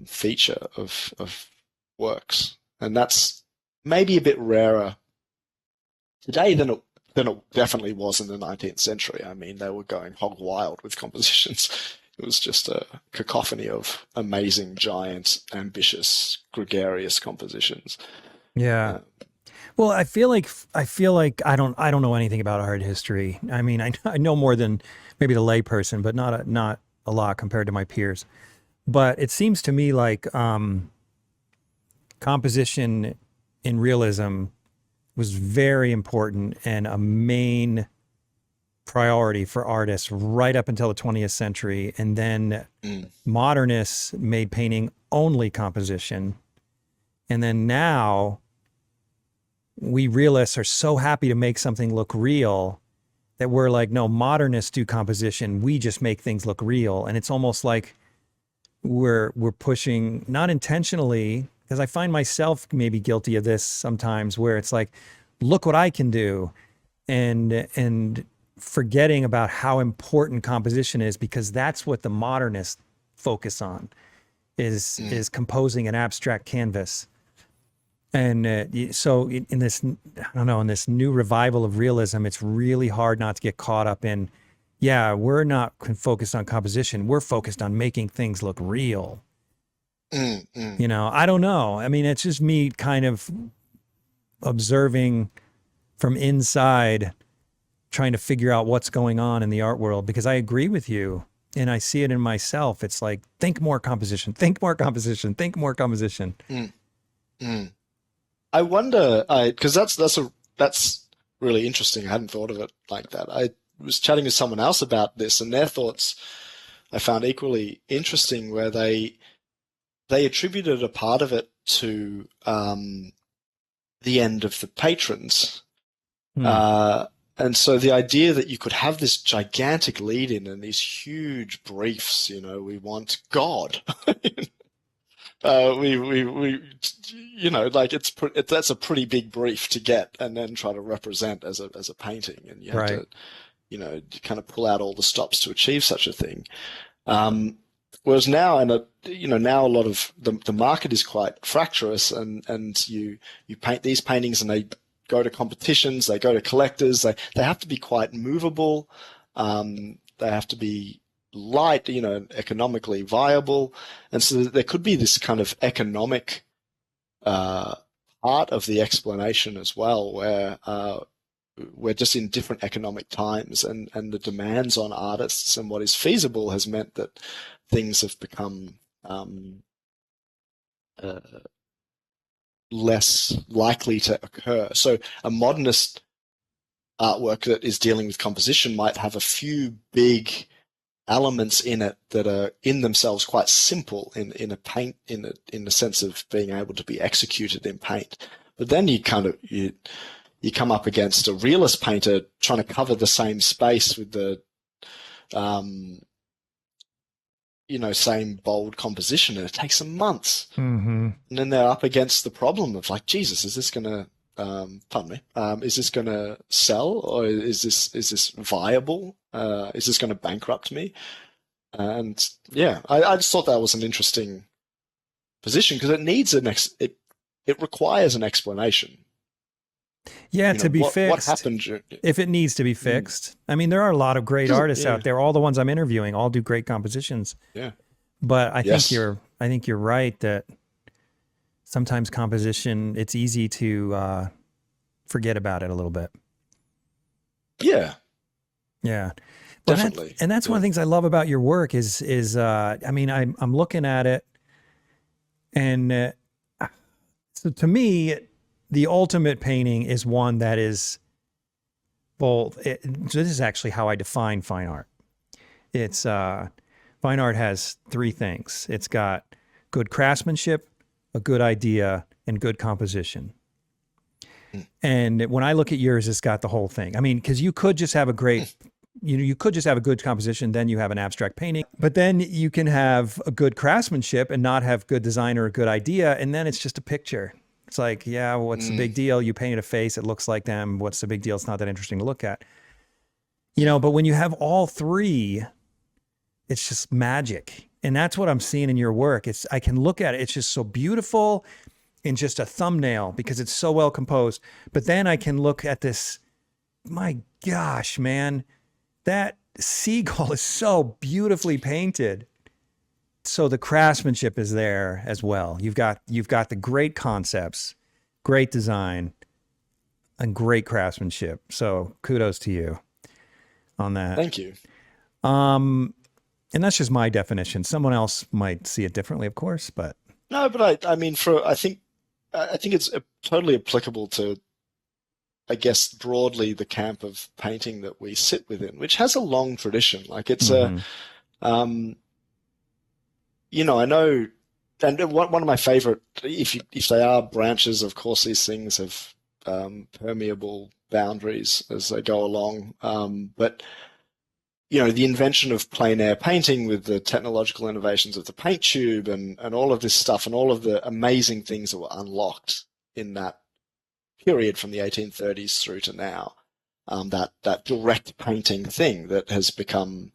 feature of works, and that's maybe a bit rarer today than it definitely was in the 19th century. I mean, they were going hog wild with compositions. It was just a cacophony of amazing, giant, ambitious, gregarious compositions. Yeah. Uh, Well, I feel like I don't know anything about art history. I mean, I know more than maybe the lay person, but not a lot compared to my peers. But it seems to me like composition in realism was very important and a main priority for artists right up until the 20th century. And then mm, modernists made painting only composition. And then now we realists are so happy to make something look real that we're like, no, modernists do composition. We just make things look real. And it's almost like we're pushing, not intentionally, because I find myself maybe guilty of this sometimes, where it's like, look what I can do, and forgetting about how important composition is, because that's what the modernists focus on, mm. is composing an abstract canvas. And so in this, I don't know, in this new revival of realism, it's really hard not to get caught up in, yeah, we're not focused on composition. We're focused on making things look real. Mm, mm. You know, I don't know. I mean, it's just me kind of observing from inside, trying to figure out what's going on in the art world, because I agree with you and I see it in myself. It's like, think more composition, think more composition, think more composition. Mm, mm. I wonder, because that's really interesting. I hadn't thought of it like that. I was chatting with someone else about this, and their thoughts I found equally interesting, where they attributed a part of it to the end of the patrons. Hmm. And so the idea that you could have this gigantic lead in and these huge briefs, we want God. We, like that's a pretty big brief to get and then try to represent as a painting, and you have Right. to, kind of pull out all the stops to achieve such a thing. Whereas now, now a lot of the market is quite fractious, and you paint these paintings and they go to competitions, they go to collectors, they have to be quite movable, they have to be light, economically viable, and so there could be this kind of economic part of the explanation as well, where we're just in different economic times, and the demands on artists and what is feasible has meant that things have become uh, less likely to occur. So a modernist artwork that is dealing with composition might have a few big elements in it that are in themselves quite simple in a paint, in the sense of being able to be executed in paint. But then you come up against a realist painter trying to cover the same space with the same bold composition, and it takes them months. Mm-hmm. And then they're up against the problem of like, Jesus, is this going to, pardon me, is this going to sell, or is this viable? Is this going to bankrupt me? And yeah, I just thought that was an interesting position, because it needs it requires an explanation. Yeah, to be What fixed. happened? If it needs to be fixed. I mean, there are a lot of great artists Yeah, out there. All the ones I'm interviewing all do great compositions. yeah, But I think yes, I think you're right that sometimes composition, it's easy to forget about it a little bit. yeah, Yeah. Well, definitely, and that's one yeah. of the things I love about your work is I mean, I'm looking at it, and so to me, the ultimate painting is one that is both. So this is actually how I define fine art. It's fine art has three things. It's got good craftsmanship, a good idea, and good composition. Mm, And when I look at yours, it's got the whole thing. I mean, because you could just have a great, you could just have a good composition, then you have an abstract painting. But then you can have a good craftsmanship and not have good design or a good idea, and then it's just a picture. It's like, yeah, well, what's the mm, big deal? You painted a face, it looks like them. What's the big deal? It's not that interesting to look at. mm, But when you have all three, it's just magic. And that's what I'm seeing in your work. I can look at it. It's just so beautiful in just a thumbnail because it's so well composed. But then I can look at this. My gosh, man, that seagull is so beautifully painted. So the craftsmanship is there as well. You've got the great concepts, great design, and great craftsmanship. So kudos to you on that. thank you. And that's just my definition. Someone else might see it differently, of course, but No, but I mean, I think it's totally applicable to, I guess, broadly the camp of painting that we sit within, which has a long tradition. Like it's mm-hmm. um, I know, and one of my favorite, if they are branches, of course, these things have permeable boundaries as they go along. But the invention of plein air painting with the technological innovations of the paint tube and all of this stuff and all of the amazing things that were unlocked in that period from the 1830s through to now, that direct painting thing that has become,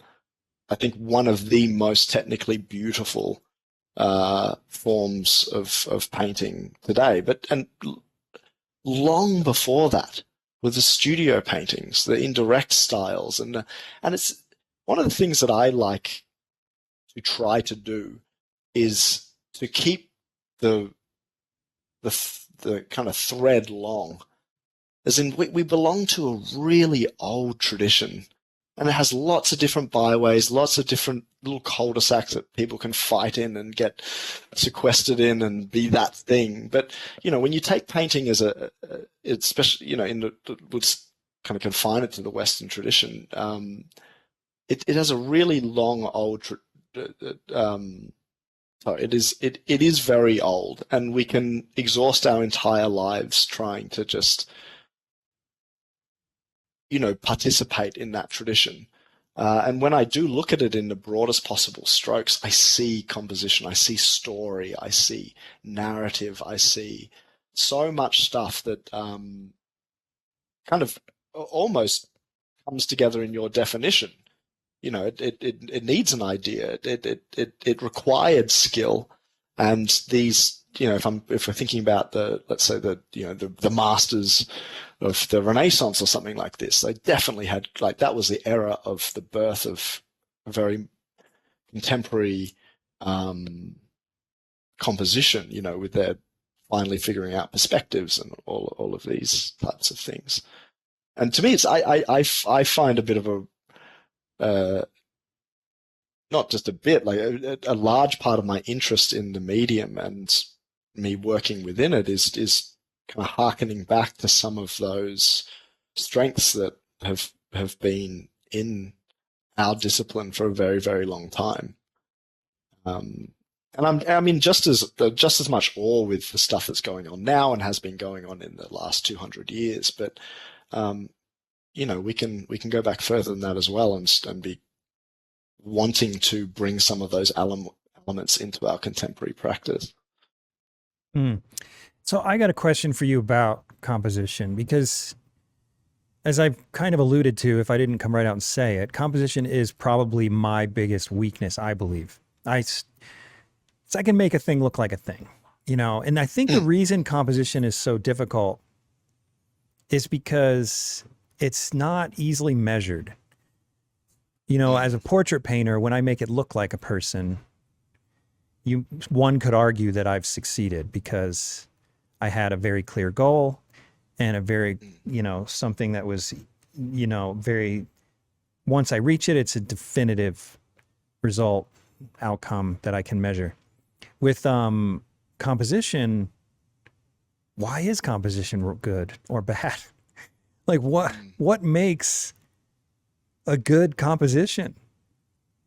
I think, one of the most technically beautiful forms of painting today. And long before that, with the studio paintings, the indirect styles, and it's one of the things that I like to try to do is to keep the the kind of thread long. As in, we belong to a really old tradition, and it has lots of different byways, lots of different little cul-de-sacs that people can fight in and get sequestered in and be that thing. But when you take painting as especially let's kind of confine it to the Western tradition. It has a really long old. It is very old, and we can exhaust our entire lives trying to just participate in that tradition. And when I do look at it in the broadest possible strokes, I see composition, I see story, I see narrative, I see so much stuff that kind of almost comes together in your definition. It needs an idea. It required skill, and these. If we're thinking about let's say the masters of the Renaissance or something like this, they definitely had, like, that was the era of the birth of a very contemporary composition, with their finally figuring out perspectives and all of these types of things. And to me, I find a bit of a not just a bit, like a large part of my interest in the medium and me working within it is kind of harkening back to some of those strengths that have been in our discipline for a very, very long time. And I'm in just as much awe with the stuff that's going on now and has been going on in the last 200 years. But we can go back further than that as well, and be wanting to bring some of those elements into our contemporary practice. So I got a question for you about composition, because as I've kind of alluded to, if I didn't come right out and say it, composition is probably my biggest weakness, I believe. I can make a thing look like a thing, and I think the reason composition is so difficult is because it's not easily measured. As a portrait painter, when I make it look like a person, one could argue that I've succeeded because I had a very clear goal and a very, something that was, very, once I reach it, it's a definitive result, outcome that I can measure. With composition, why is composition good or bad? Like what makes a good composition?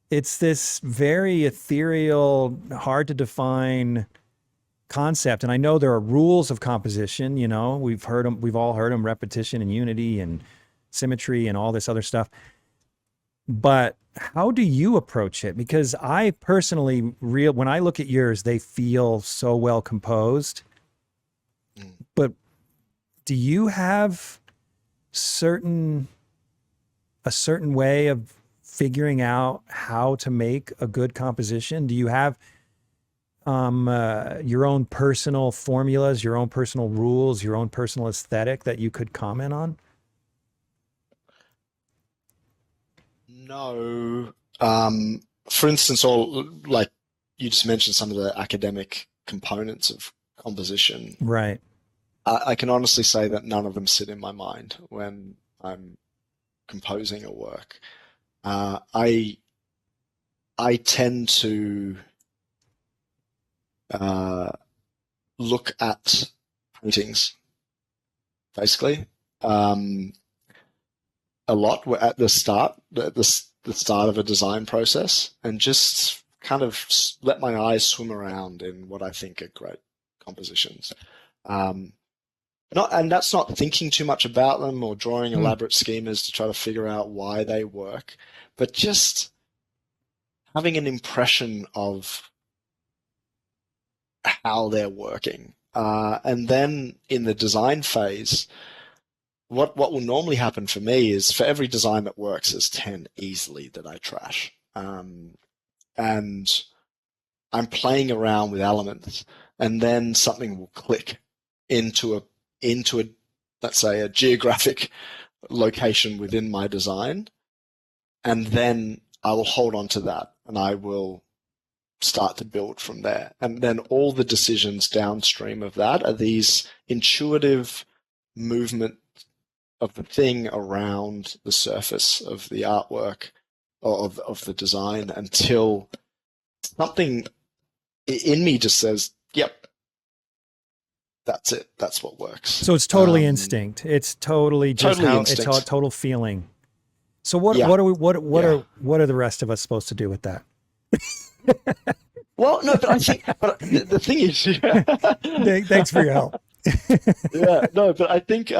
It's this very ethereal, hard to define concept. And I know there are rules of composition, we've all heard them, repetition and unity and symmetry and all this other stuff. But how do you approach it? Because I personally, when I look at yours, they feel so well composed. But do you have a certain way of figuring out how to make a good composition? Do you have your own personal formulas, your own personal rules, your own personal aesthetic that you could comment on? No. For instance, like you just mentioned some of the academic components of composition. Right. I can honestly say that none of them sit in my mind when I'm composing a work. I tend to look at paintings, basically, a lot at the start, the start of a design process, and just kind of let my eyes swim around in what I think are great compositions. And that's not thinking too much about them or drawing elaborate schemas to try to figure out why they work, but just having an impression of how they're working. And then in the design phase, what will normally happen for me is, for every design that works, there's 10 easily that I trash. And I'm playing around with elements, and then something will click into a let's say a geographic location within my design, and then I will hold on to that and I will start to build from there. And then all the decisions downstream of that are these intuitive movement of the thing around the surface of the artwork or of the design until something in me just says, yep, that's it. That's what works. So it's totally instinct. It's totally just Totally how instinct. it's total feeling. So what Yeah. what are we what Yeah. are the rest of us supposed to do with that? Well, no, but I think, but the thing is, Thanks for your help. yeah, no, but I think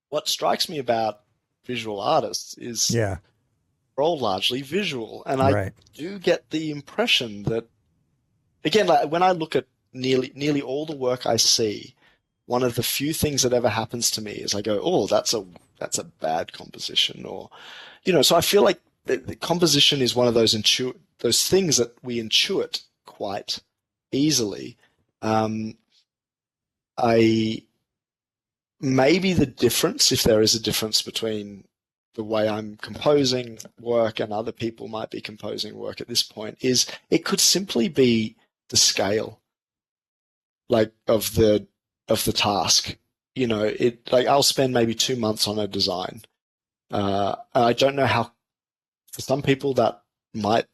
what strikes me about visual artists is Yeah, they're all largely visual, and I right. do get the impression that, again, like when I look at nearly all the work I see, one of the few things that ever happens to me is I go, oh, that's a bad composition, or so I feel like the composition is one of those things that we intuit quite easily. I maybe the difference, if there is a difference between the way I'm composing work and other people might be composing work at this point, is it could simply be the scale, like of the task. It like I'll spend maybe 2 months on a design. I don't know how, for some people that might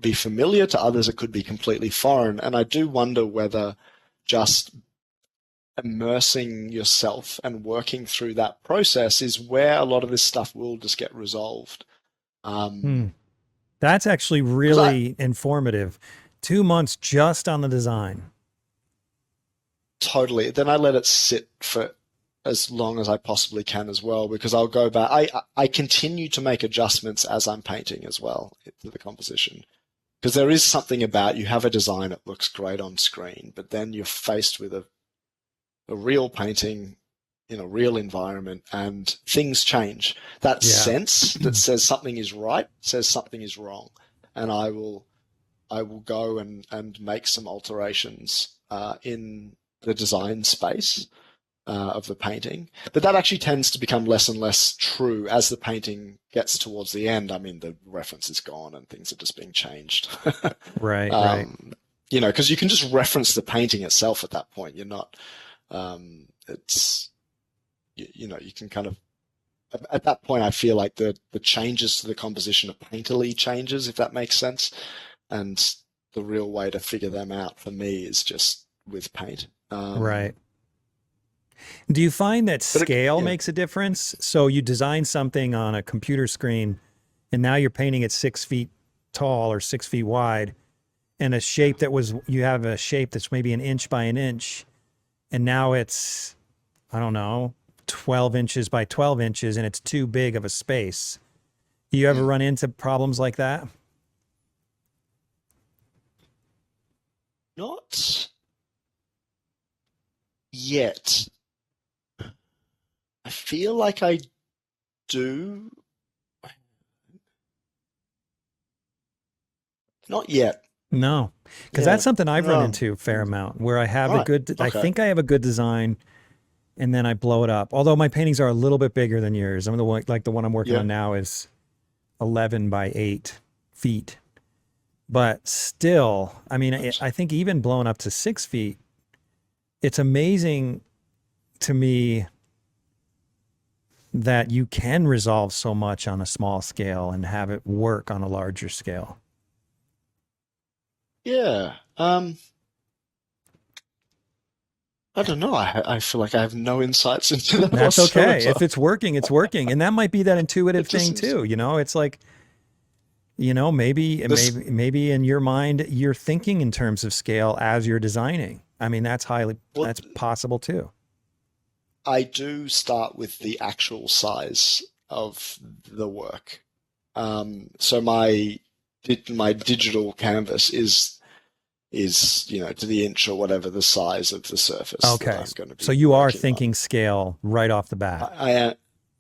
be familiar, to others it could be completely foreign. And I do wonder whether just immersing yourself and working through that process is where a lot of this stuff will just get resolved. That's actually 'Cause really informative. 2 months just on the design. totally. Then I let it sit for as long as I possibly can as well, because I'll go back. I continue to make adjustments as I'm painting as well to the composition. Because there is something about, you have a design that looks great on screen, but then you're faced with a real painting in a real environment and things change. That Yeah. sense that says something is right says something is wrong. And I will go and make some alterations in the design space of the painting. But that actually tends to become less and less true as the painting gets towards the end. I mean, the reference is gone and things are just being changed. Right, right. Because you can just reference the painting itself at that point. You're not, you can kind of, at that point, I feel like the changes to the composition are painterly changes, if that makes sense. And the real way to figure them out for me is just with paint. Right. Do you find that scale makes a difference? So you design something on a computer screen and now you're painting it 6 feet tall or 6 feet wide, and you have a shape that's maybe an inch by an inch, and now it's, I don't know, 12 inches by 12 inches and it's too big of a space. Do you ever run into problems like that? Not yet. I feel like I do. Not yet. No, because Yeah. that's something I've run No. into a fair amount, where I have a Right. good, I Okay. think I have a good design, and then I blow it up. Although my paintings are a little bit bigger than yours. I'm the one, like the one I'm working Yeah. on now is 11 by 8 feet. But still, I mean, I think even blown up to 6 feet, it's amazing to me that you can resolve so much on a small scale and have it work on a larger scale. Yeah. I don't know. I feel like I have no insights into that That's okay. whatsoever. If it's working, it's working. And that might be that intuitive It just thing is. too. It's like, maybe in your mind, you're thinking in terms of scale as you're designing. I mean, that's Well, possible too. I do start with the actual size of the work. So my digital canvas is to the inch or whatever the size of the surface that Okay. I'm going to be So you are working on. thinking scale right off the bat.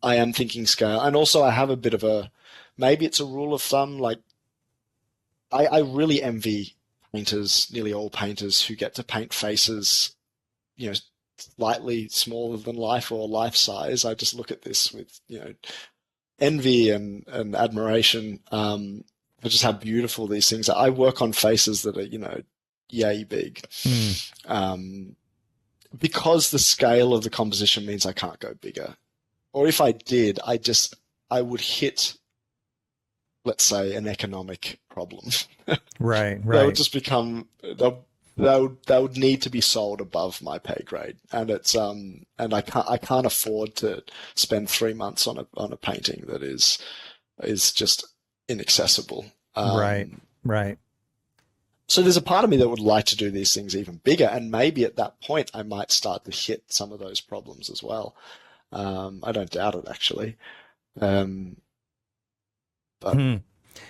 I am thinking scale, and also I have a bit of maybe it's a rule of thumb. Like I really envy painters, nearly all painters, who get to paint faces, slightly smaller than life or life size. I just look at this with envy and admiration for just how beautiful these things are. I work on faces that are, yay big. Hmm. Because the scale of the composition means I can't go bigger. Or if I did, I would hit, let's say, an economic problem. Right, They would right. just become they would need to be sold above my pay grade, and and I can't afford to spend 3 months on a painting that is just inaccessible. Right, right. So there's a part of me that would like to do these things even bigger, and maybe at that point I might start to hit some of those problems as well. I don't doubt it actually. Um, but Hmm.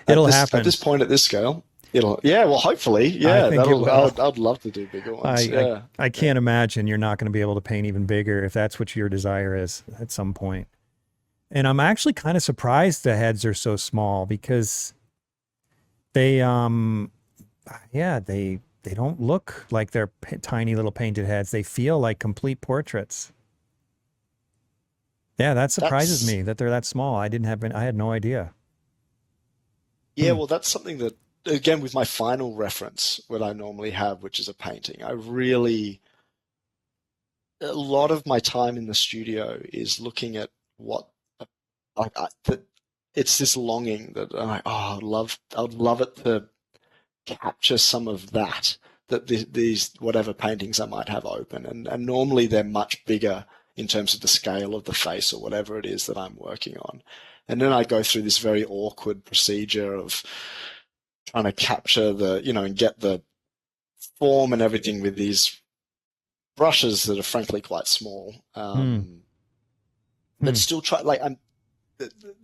at It'll this happen. point at this scale, yeah. Well, hopefully, I yeah. think it That'll. I will. would. I'd love to do bigger I, ones. I Yeah. I Yeah. can't imagine you're not going to be able to paint even bigger if that's what your desire is at some point. And I'm actually kind of surprised the heads are so small because they yeah, they don't look like they're tiny little painted heads. They feel like complete portraits. Yeah, that surprises That's me that they're that small. I had no idea. yeah. Hmm. Well, that's something that again with my final reference, what I normally have, which is a painting. A lot of my time in the studio is looking at what like that. It's this longing that I'm like, oh, I'd love it to capture some of that these whatever paintings I might have open, and normally they're much bigger in terms of the scale of the face or whatever it is that I'm working on. And then I go through this very awkward procedure of trying to capture and get the form and everything with these brushes that are frankly quite small. Hmm. But Hmm. still try like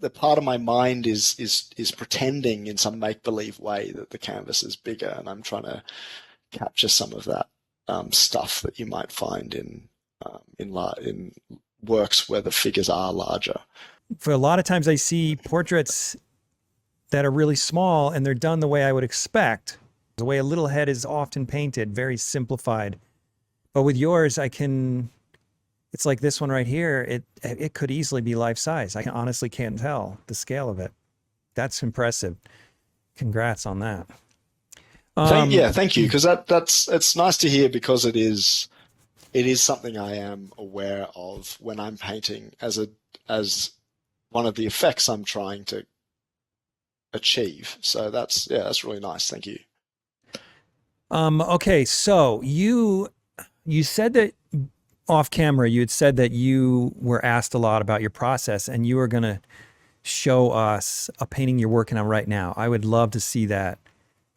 the part of my mind is pretending in some make believe way that the canvas is bigger, and I'm trying to capture some of that stuff that you might find in works where the figures are larger. For a lot of times I see portraits that are really small and they're done the way I would expect. The way a little head is often painted, very simplified. But with yours, it's like this one right here. It could easily be life size. I honestly can't tell the scale of it. That's impressive. Congrats on that. Um, Thank you, because that's it's nice to hear because it is something I am aware of when I'm painting as one of the effects I'm trying to achieve. So that's really nice. Thank you. okay, so you said that off camera you had said that you were asked a lot about your process and you were going to show us a painting you're working on right now. I would love to see that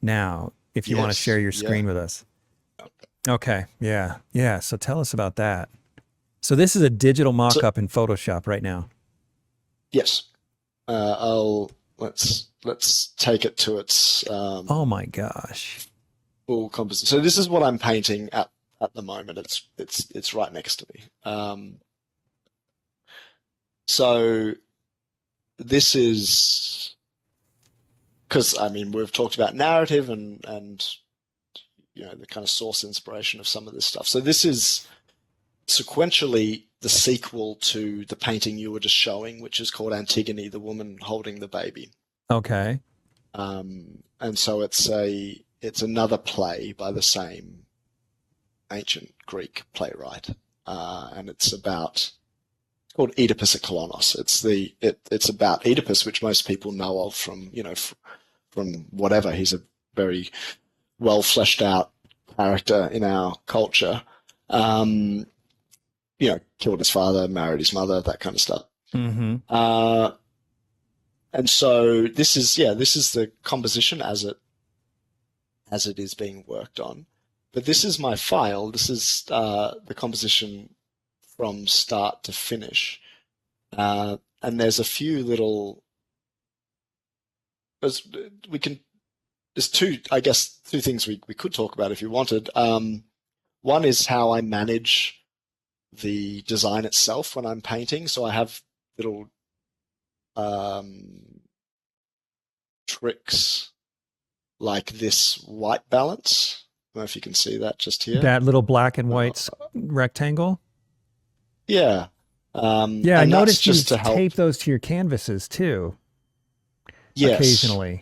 now if you want to share Yes. your Yeah. screen with us. Okay. Yeah. Yeah. So tell us about that. So this is a digital So mock-up in Photoshop right now. yes. I'll let's take it to its Oh my gosh. full composition. So this is what I'm painting at the moment. It's right next to me. So this is because I mean we've talked about narrative and the kind of source inspiration of some of this stuff. So this is sequentially the sequel to the painting you were just showing, which is called Antigone, the woman holding the baby. Okay. And so it's another play by the same ancient Greek playwright, and it's called Oedipus at Kolonos. It's about Oedipus, which most people know of from from whatever. He's a very well fleshed out character in our culture. Um, Killed his father, married his mother, that kind of stuff. Mm-hmm. And so this is the composition as it is being worked on. But this is my file. This is the composition from start to finish. And there's a few little. We can. There's I guess, two things we could talk about if you wanted. One is how I manage the design itself when I'm painting. So I have little um, tricks like this white balance. I don't know if you can see that just here. That little black and Uh, white rectangle. yeah. Yeah, I And that's noticed you just to help. tape those to your canvases too, Yes. occasionally.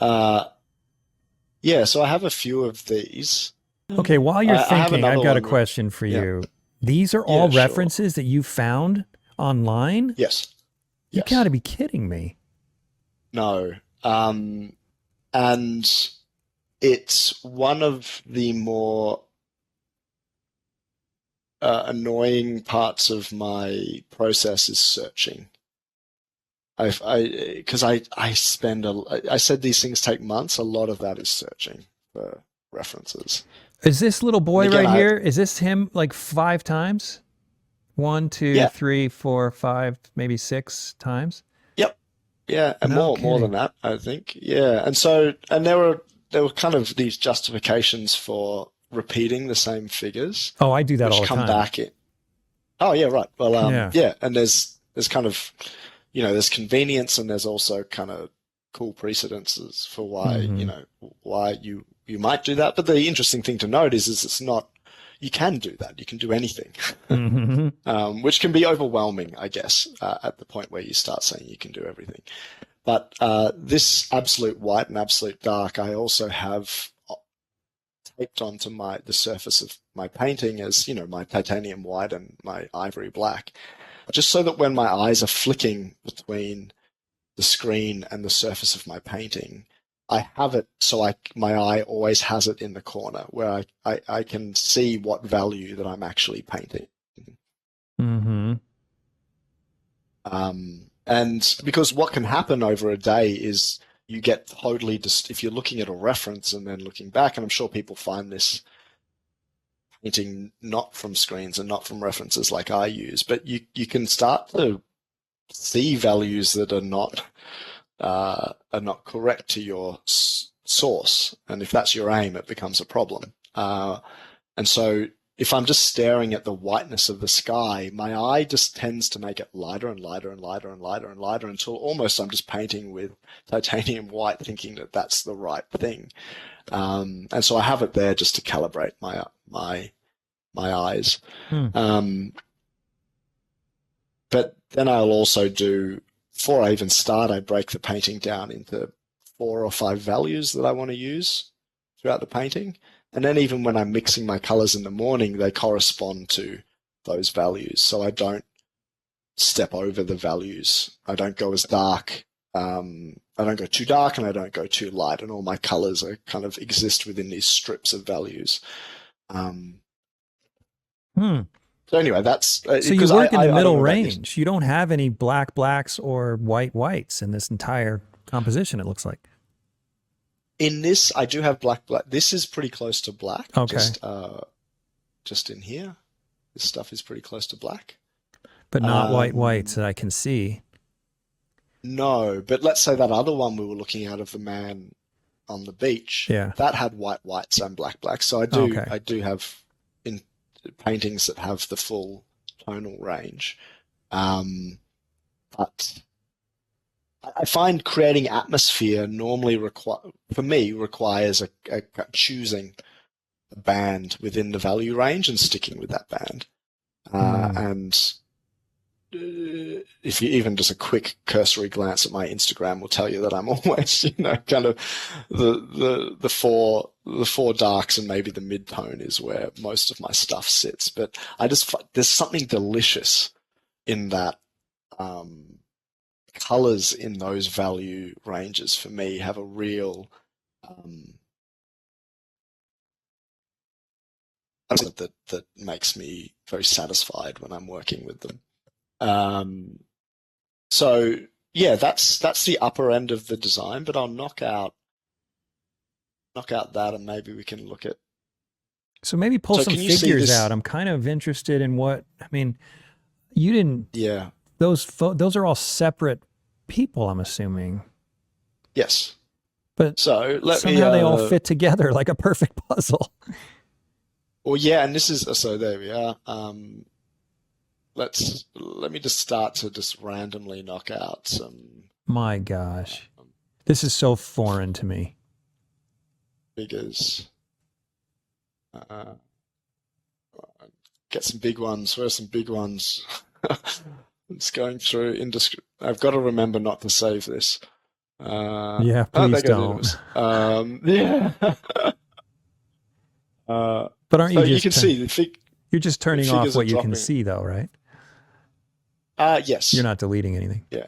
Yeah, so I have a few of these. Okay, while you're I have thinking, I've another got a one. question for Yeah. you. These are all Yeah, sure. references that you found online? Yes. You got Yes. to be kidding me. No. And it's one of the more annoying parts of my process is searching. Because I spend I said these things take months. A lot of that is searching for references. Is this little And boy again, right here? Is this him like 5 times? One, two, yeah, three, four, five, maybe 6 times? yep, yeah, and No more than kidding. that, I think. Yeah, and so and there were kind of these justifications for repeating the same figures, Oh, I do that all which the come time. back in. Oh yeah, right. Well, Yeah. yeah, and there's kind of there's convenience and there's also kind of cool precedences for why Hmm. why you might do that. But the interesting thing to note is it's not you can do that. You can do anything, Hmm. which can be overwhelming, I guess, at the point where you start saying you can do everything. But this absolute white and absolute dark, I also have taped onto the surface of my painting as my titanium white and my ivory black, just so that when my eyes are flicking between the screen and the surface of my painting, I have it so my eye always has it in the corner where I can see what value that I'm actually painting. Hmm. And because what can happen over a day is you get totally if you're looking at a reference and then looking back, and I'm sure people find this painting not from screens and not from references like I use, but you can start to see values that are not correct to your source, and if that's your aim, it becomes a problem. And so if I'm just staring at the whiteness of the sky, my eye just tends to make it lighter and lighter and lighter and lighter and lighter until almost I'm just painting with titanium white, thinking that that's the right thing. And so I have it there just to calibrate my eyes. Hmm. Um, but then I'll also do, before I even start, I break the painting down into 4 or 5 values that I want to use throughout the painting. And then even when I'm mixing my colors in the morning, they correspond to those values. So I don't step over the values. I don't go as dark. I don't go too dark and I don't go too light. And all my colors are kind of exist within these strips of values. Um, Hmm. so anyway, that's So you because work in the I don't middle know about you. range. You don't have any black blacks or white whites in this entire composition, it looks like. In this, I do have black. This is pretty close to black. Okay. Just in here, this stuff is pretty close to black. But not white whites Um, that I can see. no, but let's say that other one we were looking at of the man on the beach, Yeah. that had white whites and black blacks. So Okay. I do have in paintings that have the full tonal range. But I find creating atmosphere normally for me requires a choosing a band within the value range and sticking with that band. Hmm. And if you even just a quick cursory glance at my Instagram will tell you that I'm always, kind of the four darks and maybe the mid tone is where most of my stuff sits. But there's something delicious in that. Colors in those value ranges for me have a real um, that makes me very satisfied when I'm working with them. Um, so yeah, that's the upper end of the design, but I'll knock out that, and maybe we can look at. So maybe pull So some can you see figures out. this? I'm kind of interested in what, I mean, you didn't, Yeah. those are all separate people, I'm assuming. Yes. But So let me. somehow they all fit together like a perfect puzzle. Well, yeah, and this is so. There we are. Let me just start to just randomly knock out some My gosh. This is so foreign to me. figures. Uh, get some big ones. Where's some big ones? It's going through I've got to remember not to save this. Yeah, Oh, there please goes don't. Idris. Yeah. But aren't So you you just can see the you're just the turning off figures are what you can dropping. see though, right? You're Yes. not deleting anything. Yeah.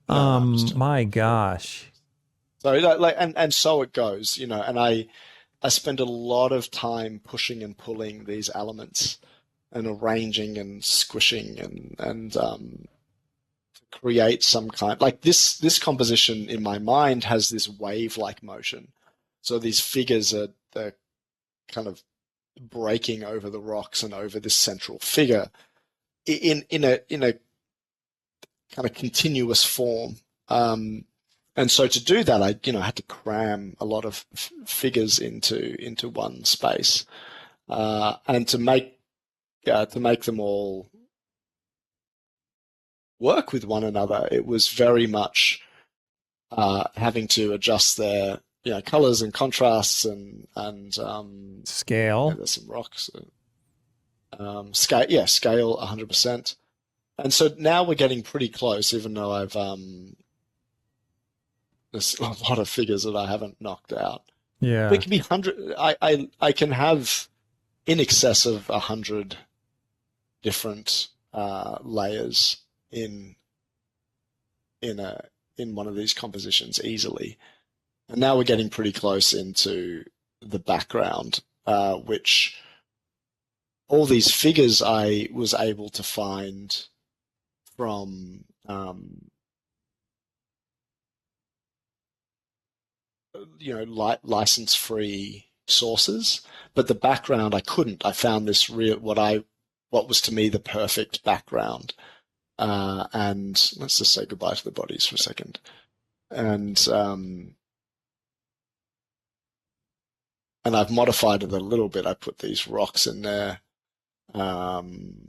No, I'm just turning My off the. gosh. So and so it goes, and I spend a lot of time pushing and pulling these elements and arranging and squishing and create some kind like this composition in my mind has this wave-like motion. So these figures are they're kind of breaking over the rocks and over this central figure in a kind of continuous form. And so to do that, I had to cram a lot of figures into one space, and to make them all work with one another. It was very much having to adjust their colors and contrasts and Scale. there's some rocks. Scale, yeah, scale 100%. And so now we're getting pretty close, even though there's a lot of figures that I haven't knocked out. It Yeah. can be hundred. I can have in excess of 100 different layers in in a in one of these compositions easily. And now we're getting pretty close into the background, which all these figures I was able to find from license-free sources, but the background I couldn't. I found this real what was to me the perfect background. And let's just say goodbye to the bodies for a second. And I've modified it a little bit. I put these rocks in there, um,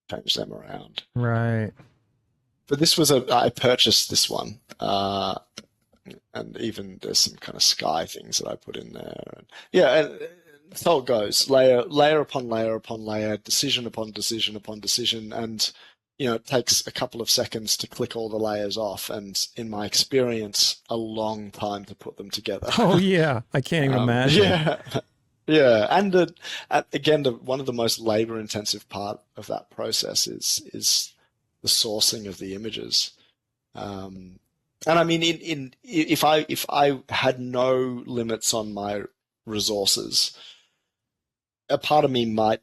changed them around. Right. But I purchased this one, and even there's some kind of sky things that I put in there. And yeah, and so it goes, layer upon layer upon layer, decision upon decision upon decision, and it takes a couple of seconds to click all the layers off, and in my experience, a long time to put them together. Oh yeah. I can't even imagine. Yeah, yeah, and again, one of the most labor-intensive part of that process is the sourcing of the images. Um, and I mean, in if I had no limits on my resources, a part of me might,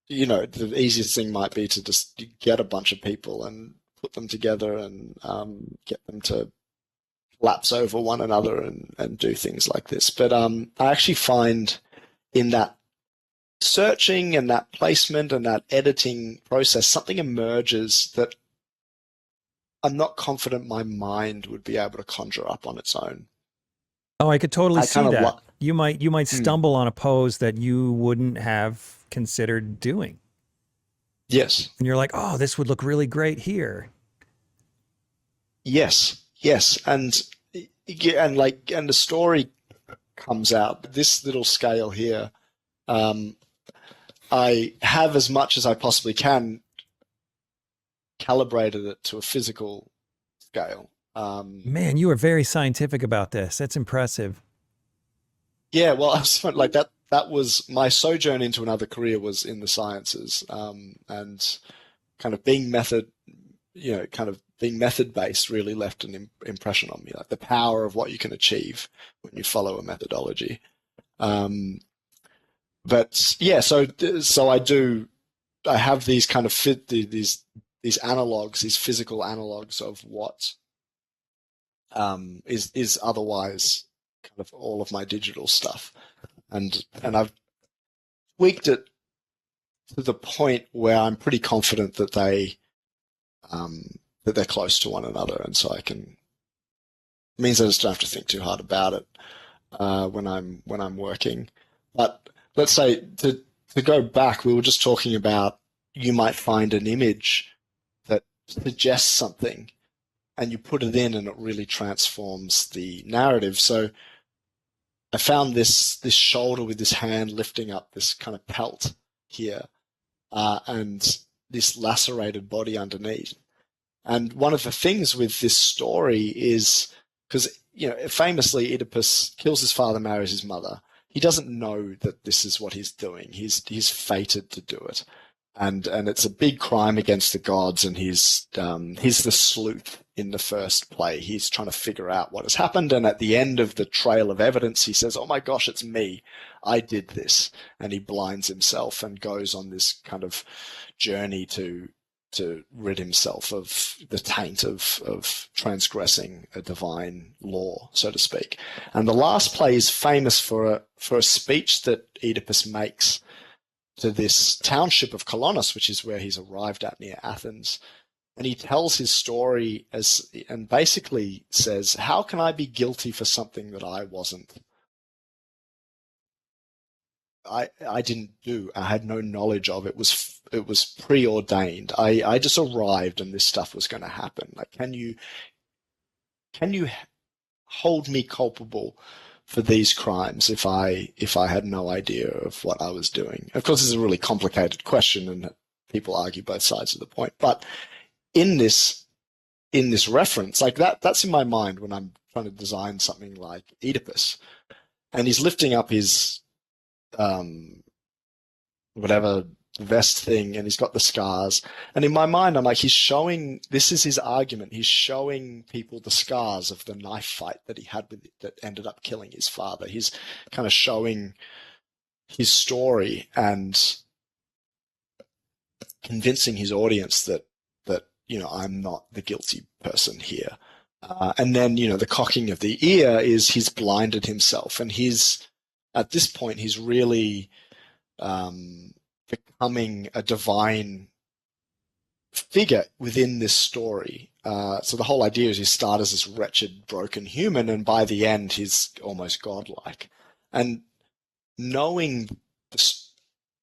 the easiest thing might be to just get a bunch of people and put them together and get them to lapse over one another and do things like this. But I actually find in that searching and that placement and that editing process, something emerges that I'm not confident my mind would be able to conjure up on its own. Oh, I could totally I see kind of that. like, You might mm, stumble on a pose that you wouldn't have considered doing. yes, And you're like, "Oh, this would look really great here." yes, yes, and the story comes out. This little scale here, um, I have as much as I possibly can calibrated it to a physical scale. Man, you are very scientific about this. That's impressive. Yeah, well, I was like that. That was my sojourn into another career was in the sciences, and kind of kind of being method based really left an impression on me, like the power of what you can achieve when you follow a methodology. Um, but yeah, so I have these kind of these analogs, these physical analogs of what is otherwise kind of all of my digital stuff, and I've tweaked it to the point where I'm pretty confident that they're close to one another, and so I can it means I just don't have to think too hard about it when I'm working. But let's say to go back, we were just talking about you might find an image that suggests something, and you put it in, and it really transforms the narrative. So I found this shoulder with this hand lifting up this kind of pelt here, and this lacerated body underneath. And one of the things with this story is because, famously Oedipus kills his father, marries his mother. He doesn't know that this is what he's doing. He's fated to do it. And it's a big crime against the gods, and he's the sleuth in the first play. He's trying to figure out what has happened, and at the end of the trail of evidence, he says, "Oh my gosh, it's me. I did this." And he blinds himself and goes on this kind of journey to rid himself of the taint of transgressing a divine law, so to speak. And the last play is famous for a speech that Oedipus makes to this township of Colonus, which is where he's arrived at near Athens. And he tells his story and basically says, how can I be guilty for something that I wasn't? I didn't do. I had no knowledge of. It was preordained. I just arrived and this stuff was going to happen. Like, can you hold me culpable for these crimes if I had no idea of what I was doing? Of course, it's a really complicated question, and people argue both sides of the point. But in this reference, like that's in my mind when I'm trying to design something like Oedipus, and he's lifting up his whatever vest thing, and he's got the scars. And in my mind, I'm like, this is his argument. He's showing people the scars of the knife fight that he had that ended up killing his father. He's kind of showing his story and convincing his audience that I'm not the guilty person here. And then, the cocking of the ear is he's blinded himself, and at this point, he's really becoming a divine figure within this story. So the whole idea is you start as this wretched, broken human, and by the end, he's almost godlike. And knowing this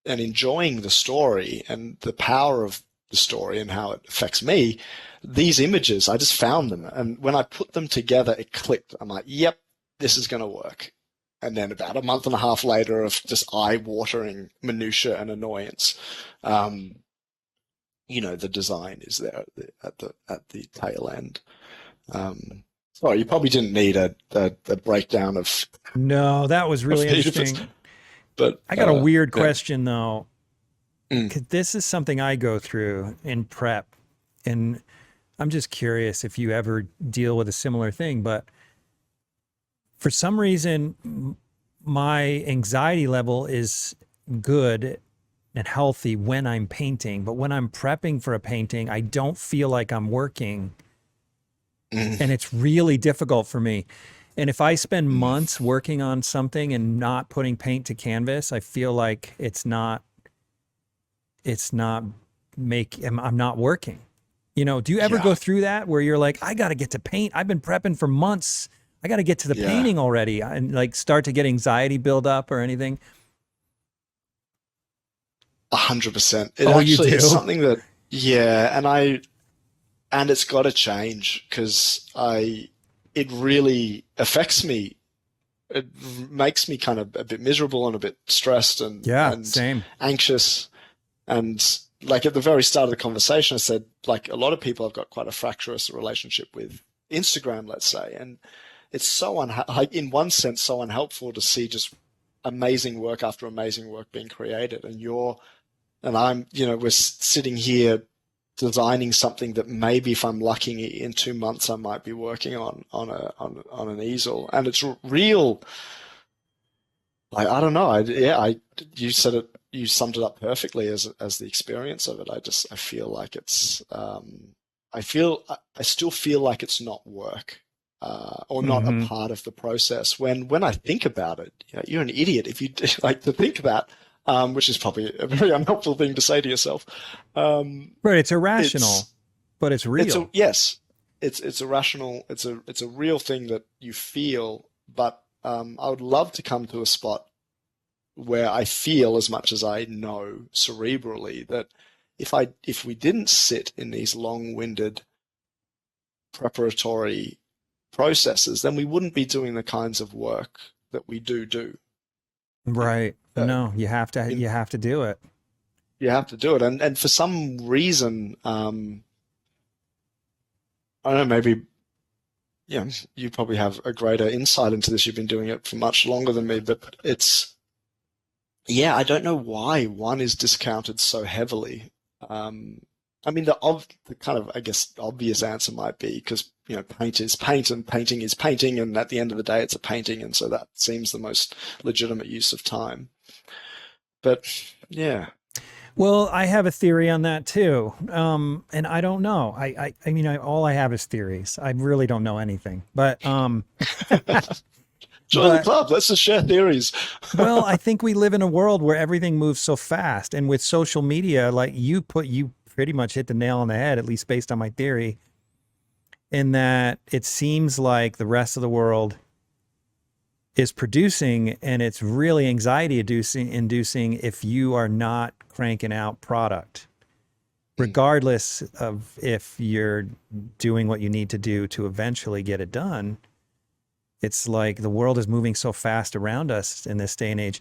and enjoying the story and the power of the story and how it affects me, these images, I just found them. And when I put them together, it clicked. I'm like, yep, this is going to work. And then about a month and a half later of just eye-watering minutia and annoyance, the design is there at the tail end. Sorry, you probably didn't need a breakdown of. No, that was really interesting. But I got a weird question yeah. though. This is something I go through in prep, and I'm just curious if you ever deal with a similar thing. But for some reason, my anxiety level is good and healthy when I'm painting, but when I'm prepping for a painting, I don't feel like I'm working, and it's really difficult for me. And if I spend months working on something and not putting paint to canvas, I feel like I'm not working. Do you ever go through that where you're like, I got to get to paint. I've been prepping for months. I got to get to the painting already, and like start to get anxiety build up or anything? 100%. It Oh, you actually do? is something that, and it's got to change because it really affects me. It makes me kind of a bit miserable and a bit stressed and Same. anxious. And like at the very start of the conversation, I said, like, a lot of people have got quite a fractious relationship with Instagram, let's say. And it's so in one sense, so unhelpful to see just amazing work after amazing work being created. And I'm, we're sitting here designing something that maybe if I'm lucky in 2 months, I might be working on an easel. And it's real. Like, I don't know. You said it. You summed it up perfectly as the experience of it. I feel like it's. I still feel like it's not work, or not a part of the process. When I think about it, you're an idiot if you like to think that, which is probably a very unhelpful thing to say to yourself. Right. It's irrational, but it's real. Yes, it's irrational. It's a real thing that you feel, but I would love to come to a spot where I feel as much as I know cerebrally that if we didn't sit in these long-winded preparatory processes, then we wouldn't be doing the kinds of work that we do. Right. No, you have to do it. you have to do it. And for some reason, I don't know, maybe you probably have a greater insight into this. You've been doing it for much longer than me, but I don't know why one is discounted so heavily. Um, I mean, the kind of, I guess, obvious answer might be because, paint is paint and painting is painting, and at the end of the day, it's a painting, and so that seems the most legitimate use of time. But yeah, Well, I have a theory on that too. And I don't know. I mean, all I have is theories. I really don't know anything, join the but club. Let's just share theories. well, I think we live in a world where everything moves so fast. And with social media, like you pretty much hit the nail on the head, at least based on my theory, in that it seems like the rest of the world is producing, and it's really anxiety inducing if you are not cranking out product, regardless of if you're doing what you need to do to eventually get it done. It's like the world is moving so fast around us in this day and age.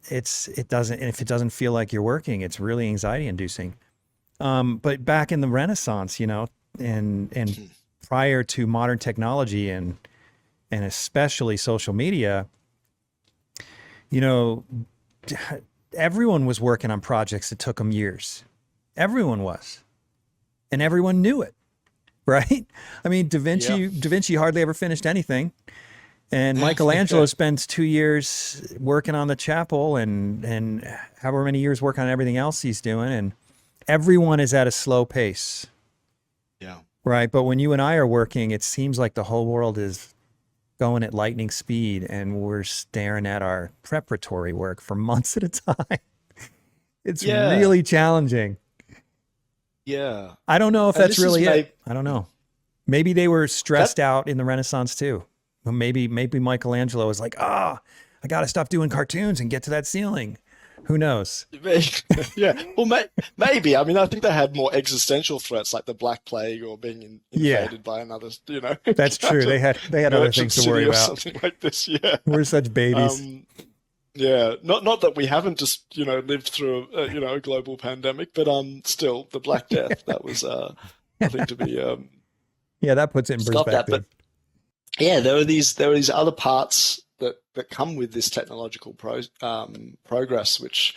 It doesn't, if it doesn't feel like you're working, it's really anxiety inducing. But back in the Renaissance, and prior to modern technology and especially social media, you know, everyone was working on projects that took them years. Everyone was, and everyone knew it, right? I mean, Yeah. Da Vinci hardly ever finished anything, and Michelangelo spends 2 years working on the chapel, and however many years working on everything else he's doing, and everyone is at a slow pace, Yeah. right? But when you and I are working, it seems like the whole world is going at lightning speed, and we're staring at our preparatory work for months at a time. It's Yeah. really challenging. Yeah. I don't know if And that's this is really it. maybe I don't know. Maybe they were that stressed out in the Renaissance too. Well, maybe Michelangelo was like, I got to stop doing cartoons and get to that ceiling. Who knows? yeah. Well, maybe. I mean, I think they had more existential threats like the Black Plague or being Yeah, invaded by another, that's true. kind of They had other merchant things to worry city or about. something like this. Yeah. We're such babies. Um, yeah. Not that we haven't just, lived through, a global pandemic, but still the Black Death, that was nothing to be Yeah, that puts it in scoffed at. But perspective. yeah, there are these other parts that come with this technological progress, which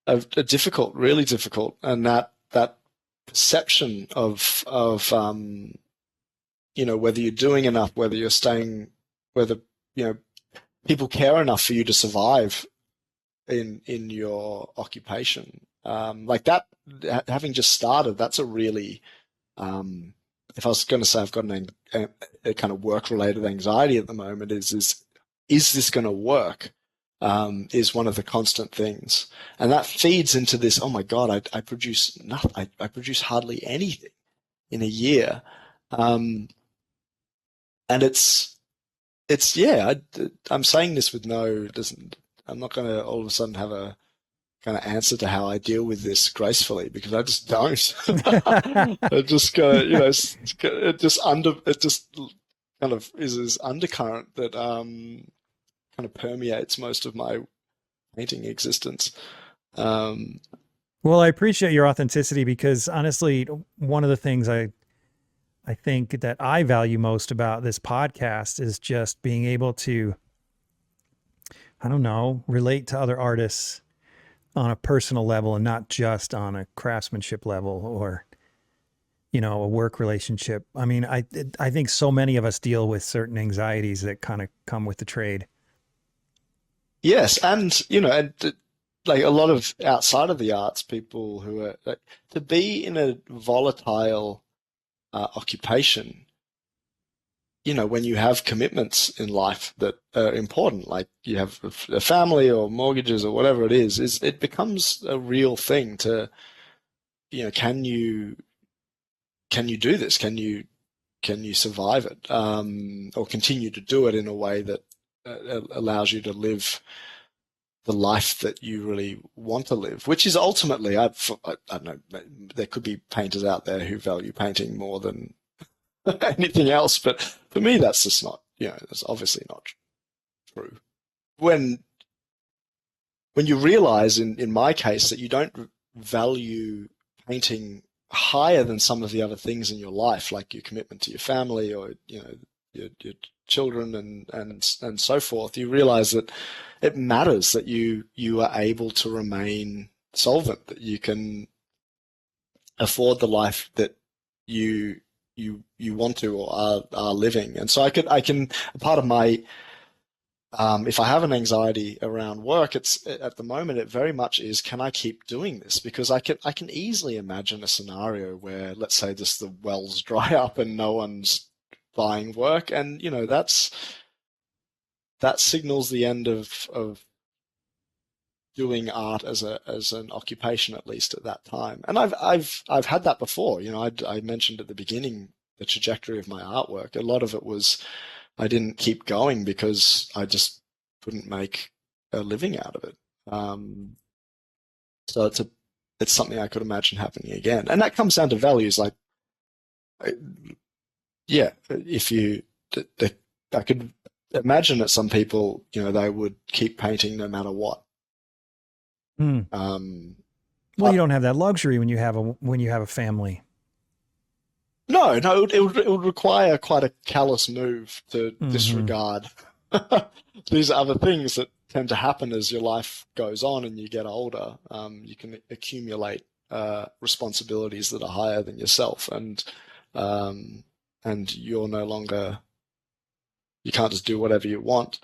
are difficult, really difficult, and that perception of whether you're doing enough, whether you're staying, whether you know people care enough for you to survive in your occupation, like that. Having just started, that's a really if I was going to say I've got a kind of work-related anxiety at the moment, is this going to work? Is one of the constant things, and that feeds into this. Oh my God, I produce nothing. I produce hardly anything in a year, and I'm saying this with no doesn't. I'm not going to all of a sudden have a kind of answer to how I deal with this gracefully because I just don't. I just go, it just kind of is this undercurrent that kind of permeates most of my painting existence. Um, Well, I appreciate your authenticity because honestly, one of the things I think that I value most about this podcast is just being able to, I don't know, relate to other artists on a personal level and not just on a craftsmanship level or, a work relationship. I mean, I think so many of us deal with certain anxieties that kind of come with the trade. yes, and like a lot of outside of the arts, people who are like, to be in a volatile occupation, when you have commitments in life that are important, like you have a family or mortgages or whatever is it becomes a real thing to, can you do this? Can you survive it? Or continue to do it in a way that allows you to live the life that you really want to live, which is ultimately, I don't know, there could be painters out there who value painting more than anything else, but for me, that's just not, that's obviously not true. When when you realize, in my case, that you don't value painting higher than some of the other things in your life, like your commitment to your family, or your children, and so forth, you realize that it matters that you are able to remain solvent, that you can afford the life that you want to, or are living. And so I can part of my if I have an anxiety around work, it's at the moment it very much is, can I keep doing this? Because I can easily imagine a scenario where, let's say, just the wells dry up and no one's buying work, and that signals the end of doing art as an occupation, at least at that time. And I've had that before. I mentioned at the beginning the trajectory of my artwork. A lot of it was I didn't keep going because I just couldn't make a living out of it. So it's something I could imagine happening again, and that comes down to values. Like, yeah, if you, I could imagine that some people, they would keep painting no matter what. Hmm. Um, Well, you don't have that luxury when you have a family. no, no, it would require quite a callous move to Hmm. disregard these other things that tend to happen as your life goes on and you get older. You can accumulate responsibilities that are higher than yourself, um, and you're no longer, you can't just do whatever you want.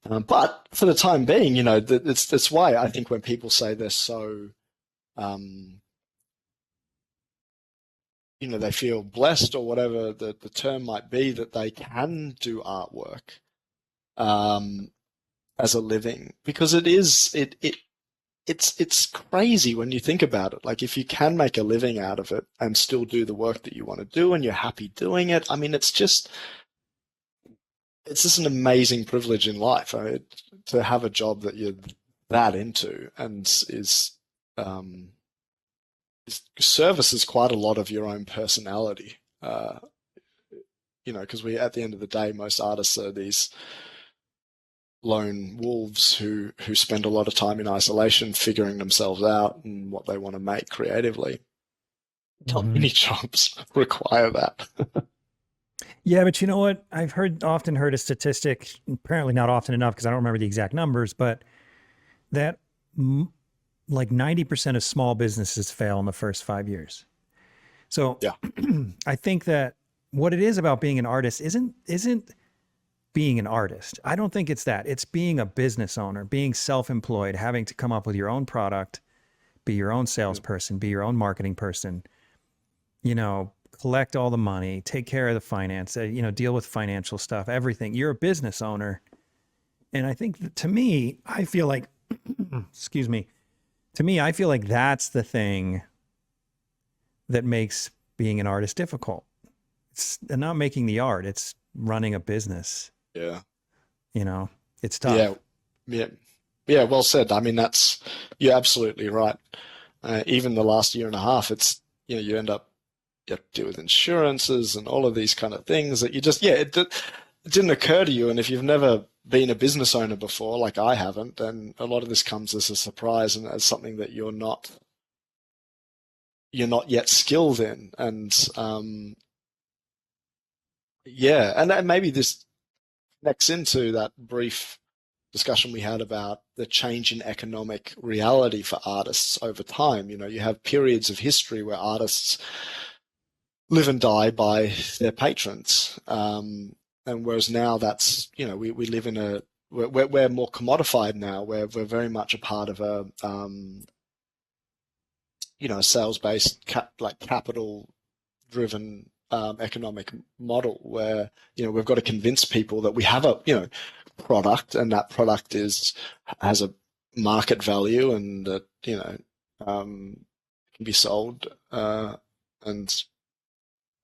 But for the time being, that's why I think when people say they're so, um, they feel blessed, or whatever the term might be, that they can do artwork um, as a living, because it's crazy when you think about it. Like, if you can make a living out of it and still do the work that you want to do and you're happy doing it, I mean, it's just an amazing privilege in life. I mean, to have a job that you're that into, and um, services quite a lot of your own personality. Because at the end of the day, most artists are these lone wolves who spend a lot of time in isolation figuring themselves out and what they want to make creatively. Not Hmm. many jobs require that. Yeah, but you know what? Often heard a statistic, apparently not often enough because I don't remember the exact numbers, but that like 90% of small businesses fail in the first 5 years. So Yeah, I think that what it is about being an artist isn't being an artist. I don't think it's that. It's being a business owner, being self-employed, having to come up with your own product, be your own yeah, salesperson, be your own marketing person, collect all the money, take care of the finance, deal with financial stuff, everything. You're a business owner. And I think that, to me, I feel like, excuse me, to me, I feel like that's the thing that makes being an artist difficult. It's not making the art, it's running a business. yeah, You know, it's yeah, tough. yeah, yeah. Well said. I mean, you're absolutely right. Even the last year and a half, you end up, you have to deal with insurances and all of these kind of things that you just, yeah, it didn't occur to you. And if you've never been a business owner before, like I haven't, then a lot of this comes as a surprise and as something that you're not yet skilled in. And yeah, and maybe this connects into that brief discussion we had about the change in economic reality for artists over time. You have periods of history where artists live and die by their patrons. And whereas now we live in we're more commodified now. We're very much a part of a sales-based like capital-driven economic model where we've got to convince people that we have a product, and that product has a market value, and that can be sold and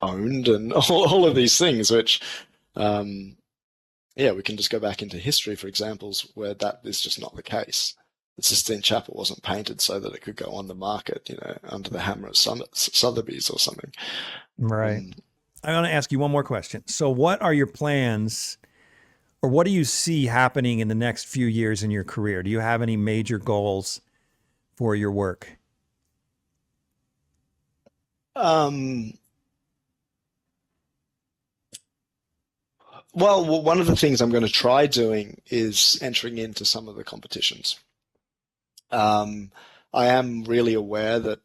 owned, and all of these things, which um, yeah, we can just go back into history for examples where that is just not the case. The Sistine Chapel wasn't painted so that it could go on the market, under the hammer of Sotheby's or something. Right. Um, I want to ask you one more question. So, what are your plans, or what do you see happening in the next few years in your career? Do you have any major goals for your work? Um, well, one of the things I'm going to try doing is entering into some of the competitions. Um, I am really aware that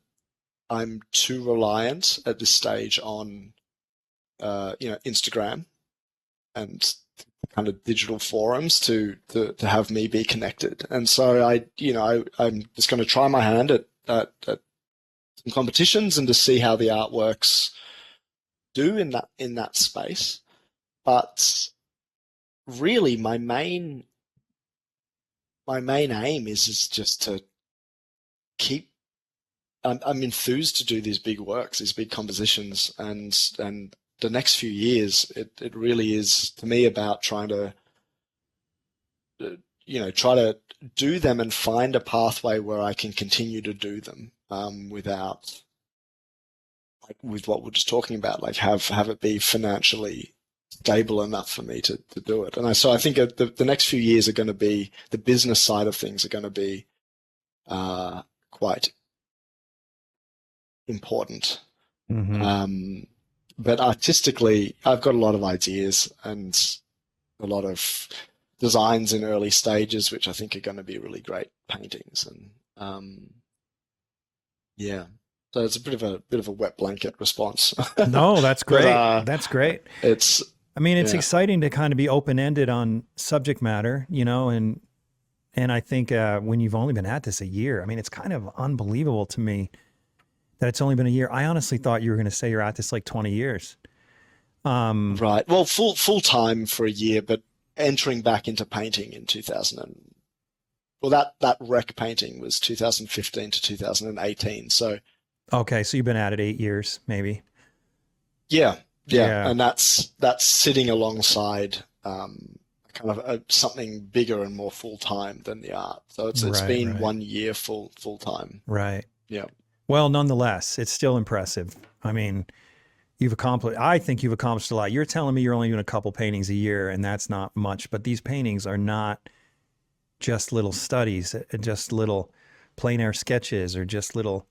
I'm too reliant at this stage on, Instagram and kind of digital forums to have me be connected. And so I'm just going to try my hand at some competitions and to see how the artworks do in that space. But really, my main aim is just to keep. I'm enthused to do these big works, these big compositions, and the next few years, it really is to me about trying to, try to do them and find a pathway where I can continue to do them without, like, with what we're just talking about, like have it be financially stable enough for me to do it. And so I think the next few years are going to be, the business side of things are going to be quite important. Mm-hmm. But artistically, I've got a lot of ideas and a lot of designs in early stages, which I think are going to be really great paintings. And yeah, so it's a bit of a wet blanket response. No, that's great. But That's great. it's I mean, it's yeah, exciting to kind of be open-ended on subject matter, and I think when you've only been at this a year, I mean, it's kind of unbelievable to me that it's only been a year. I honestly thought you were going to say you're at this like 20 years. right. Well, full time for a year, but entering back into painting in 2000 well, that rec painting was 2015 to 2018. So Okay, so you've been at it 8 years, maybe. yeah, yeah, Yeah, and that's sitting alongside kind of something bigger and more full time than the art. So it's right, been right, 1 year full time. right. Yeah, Well, nonetheless, it's still impressive. I mean, I think you've accomplished a lot. You're telling me you're only doing a couple paintings a year, and that's not much, but these paintings are not just little studies, just little plein air sketches, or just little,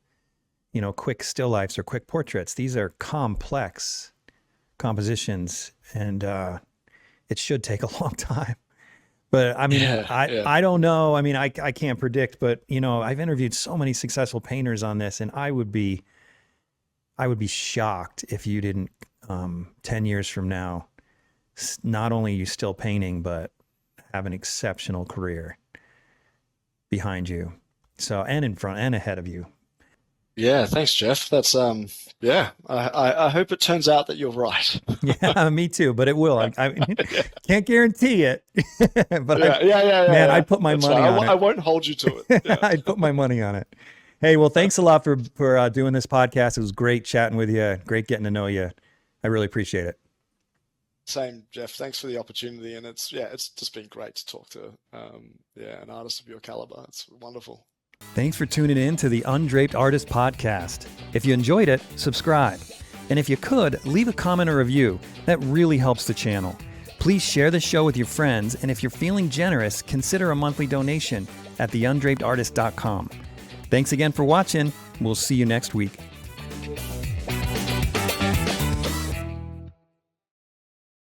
quick still lifes or quick portraits. These are complex compositions, and it should take a long time. But I mean, yeah, yeah. I don't know. I mean, I can't predict, but I've interviewed so many successful painters on this, and I would be shocked if you didn't 10 years from now, not only are you still painting, but have an exceptional career behind you. So, and in front and ahead of you. Yeah, thanks, Jeff. That's yeah. I hope it turns out that you're right. Yeah, me too, but it will. I Yeah, can't guarantee it, but yeah, yeah, yeah, yeah, man, yeah. I'd put my That's money fine. on I it. won't hold you to it. Yeah. I'd put my money on it. Hey, well, thanks a lot for doing this podcast. It was great chatting with you. Great getting to know you. I really appreciate it. Same, Jeff. Thanks for the opportunity, and it's just been great to talk to an artist of your caliber. It's wonderful. Thanks for tuning in to the Undraped Artist Podcast. If you enjoyed it, subscribe. And if you could, leave a comment or review. That really helps the channel. Please share the show with your friends, and if you're feeling generous, consider a monthly donation at theundrapedartist.com. Thanks again for watching. We'll see you next week.